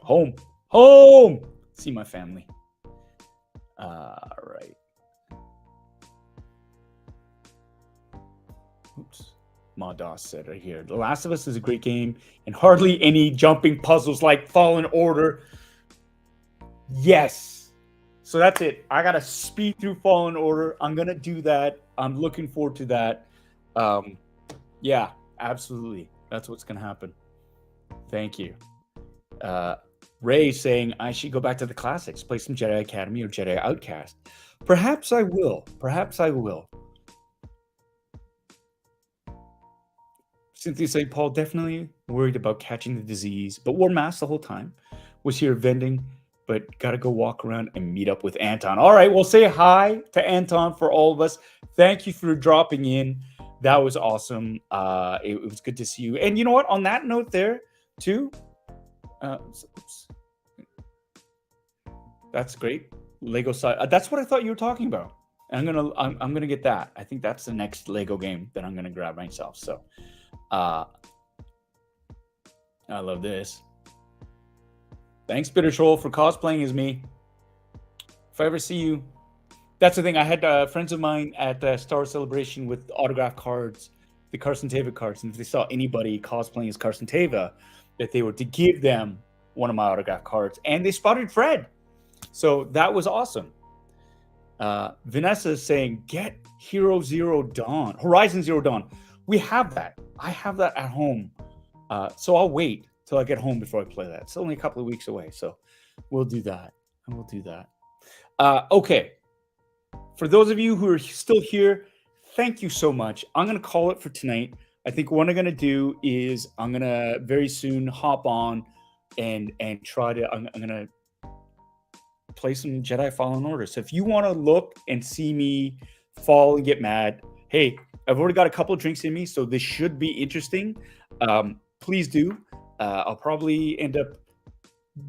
home. Home! See my family. All right. Oops. Modos said right here. The Last of Us is a great game and hardly any jumping puzzles like Fallen Order. Yes. So that's it. I got to speed through Fallen Order. I'm going to do that. I'm looking forward to that. Yeah, absolutely. That's what's going to happen. Thank you. Ray saying I should go back to the classics, play some Jedi Academy or Jedi Outcast. Perhaps I will. Perhaps I will. Cynthia St. Paul, definitely worried about catching the disease, but wore masks the whole time. Was here vending, but got to go walk around and meet up with Anton. All right, well, say hi to Anton for all of us. Thank you for dropping in. That was awesome. It was good to see you. And you know what? On that note there, too, that's great. Lego side. That's what I thought you were talking about. I'm gonna get that. I think that's the next Lego game that I'm gonna grab myself. So, I love this. Thanks, Bitter Troll, for cosplaying as me. If I ever see you, that's the thing. I had friends of mine at Star Wars Celebration with autograph cards, the Carson Teva cards, and if they saw anybody cosplaying as Carson Teva, that they were to give them one of my autograph cards, and they spotted Fred. So that was awesome. Vanessa is saying, get Horizon Zero Dawn. We have that. I have that at home. So I'll wait till I get home before I play that. It's only a couple of weeks away. So we'll do that. And we'll do that. Okay. For those of you who are still here, thank you so much. I'm going to call it for tonight. I think what I'm going to do is I'm going to very soon hop on and try to, I'm going to play some Jedi Fallen Order. So if you want to look and see me fall and get mad, hey, I've already got a couple of drinks in me, so this should be interesting. Please do. I'll probably end up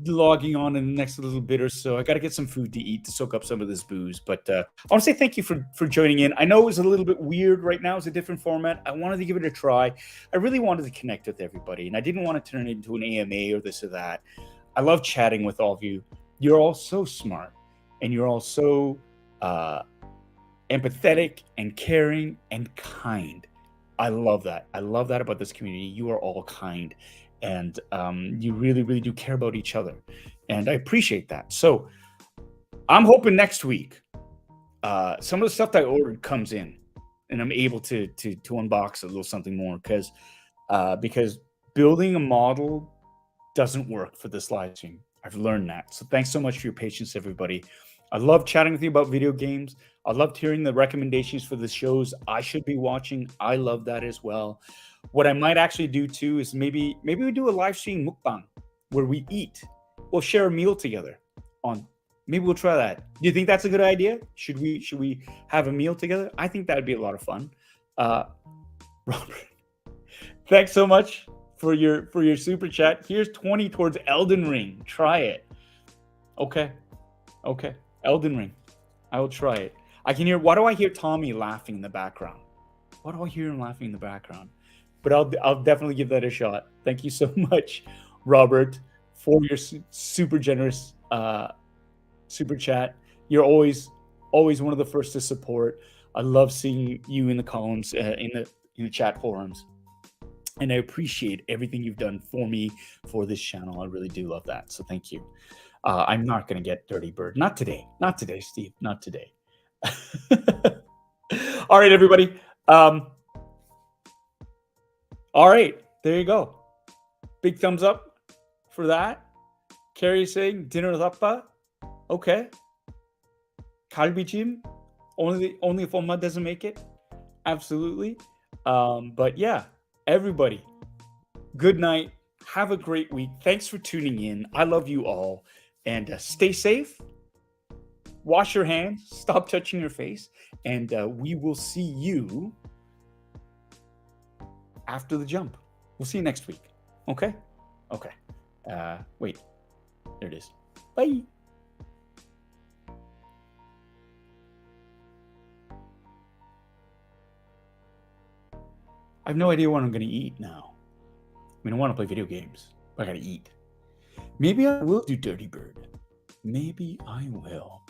logging on in the next little bit or so. I got to get some food to eat to soak up some of this booze. But I want to say thank you for joining in. I know it was a little bit weird right now. It's a different format. I wanted to give it a try. I really wanted to connect with everybody, and I didn't want to turn it into an AMA or this or that. I love chatting with all of you. You're all so smart, and you're all so empathetic and caring and kind. I love that. I love that about this community. You are all kind, and you really, really do care about each other, and I appreciate that. So I'm hoping next week some of the stuff that I ordered comes in, and I'm able to unbox a little something more, because building a model doesn't work for this live stream. I've learned that. So thanks so much for your patience, everybody. I love chatting with you about video games. I loved hearing the recommendations for the shows I should be watching. I love that as well. What I might actually do too is maybe we do a live stream mukbang where we eat. We'll share a meal together. Maybe we'll try that. Do you think that's a good idea? Should we have a meal together? I think that'd be a lot of fun. Robert, thanks so much for your super chat. Here's 20 towards Elden Ring. Try it. Okay. Elden Ring. I will try it. I can hear. Why do I hear Tommy laughing in the background? Why do I hear him laughing in the background? But I'll definitely give that a shot. Thank you so much, Robert, for your super generous super chat. You're always one of the first to support. I love seeing you in the columns in the chat forums. And I appreciate everything you've done for me, for this channel. I really do love that. So thank you. I'm not going to get Dirty Bird. Not today. Not today, Steve. Not today. All right, everybody. All right. There you go. Big thumbs up for that. Carrie saying dinner rappa. Okay. Kalbi Jim. Only if Oma doesn't make it. Absolutely. But yeah. Everybody, good night. Have a great week. Thanks for tuning in. I love you all. And stay safe. Wash your hands. Stop touching your face. And we will see you after the jump. We'll see you next week. Okay? Okay. Wait. There it is. Bye. I have no idea what I'm going to eat now. I mean, I want to play video games, but I got to eat. Maybe I will do Dirty Bird. Maybe I will.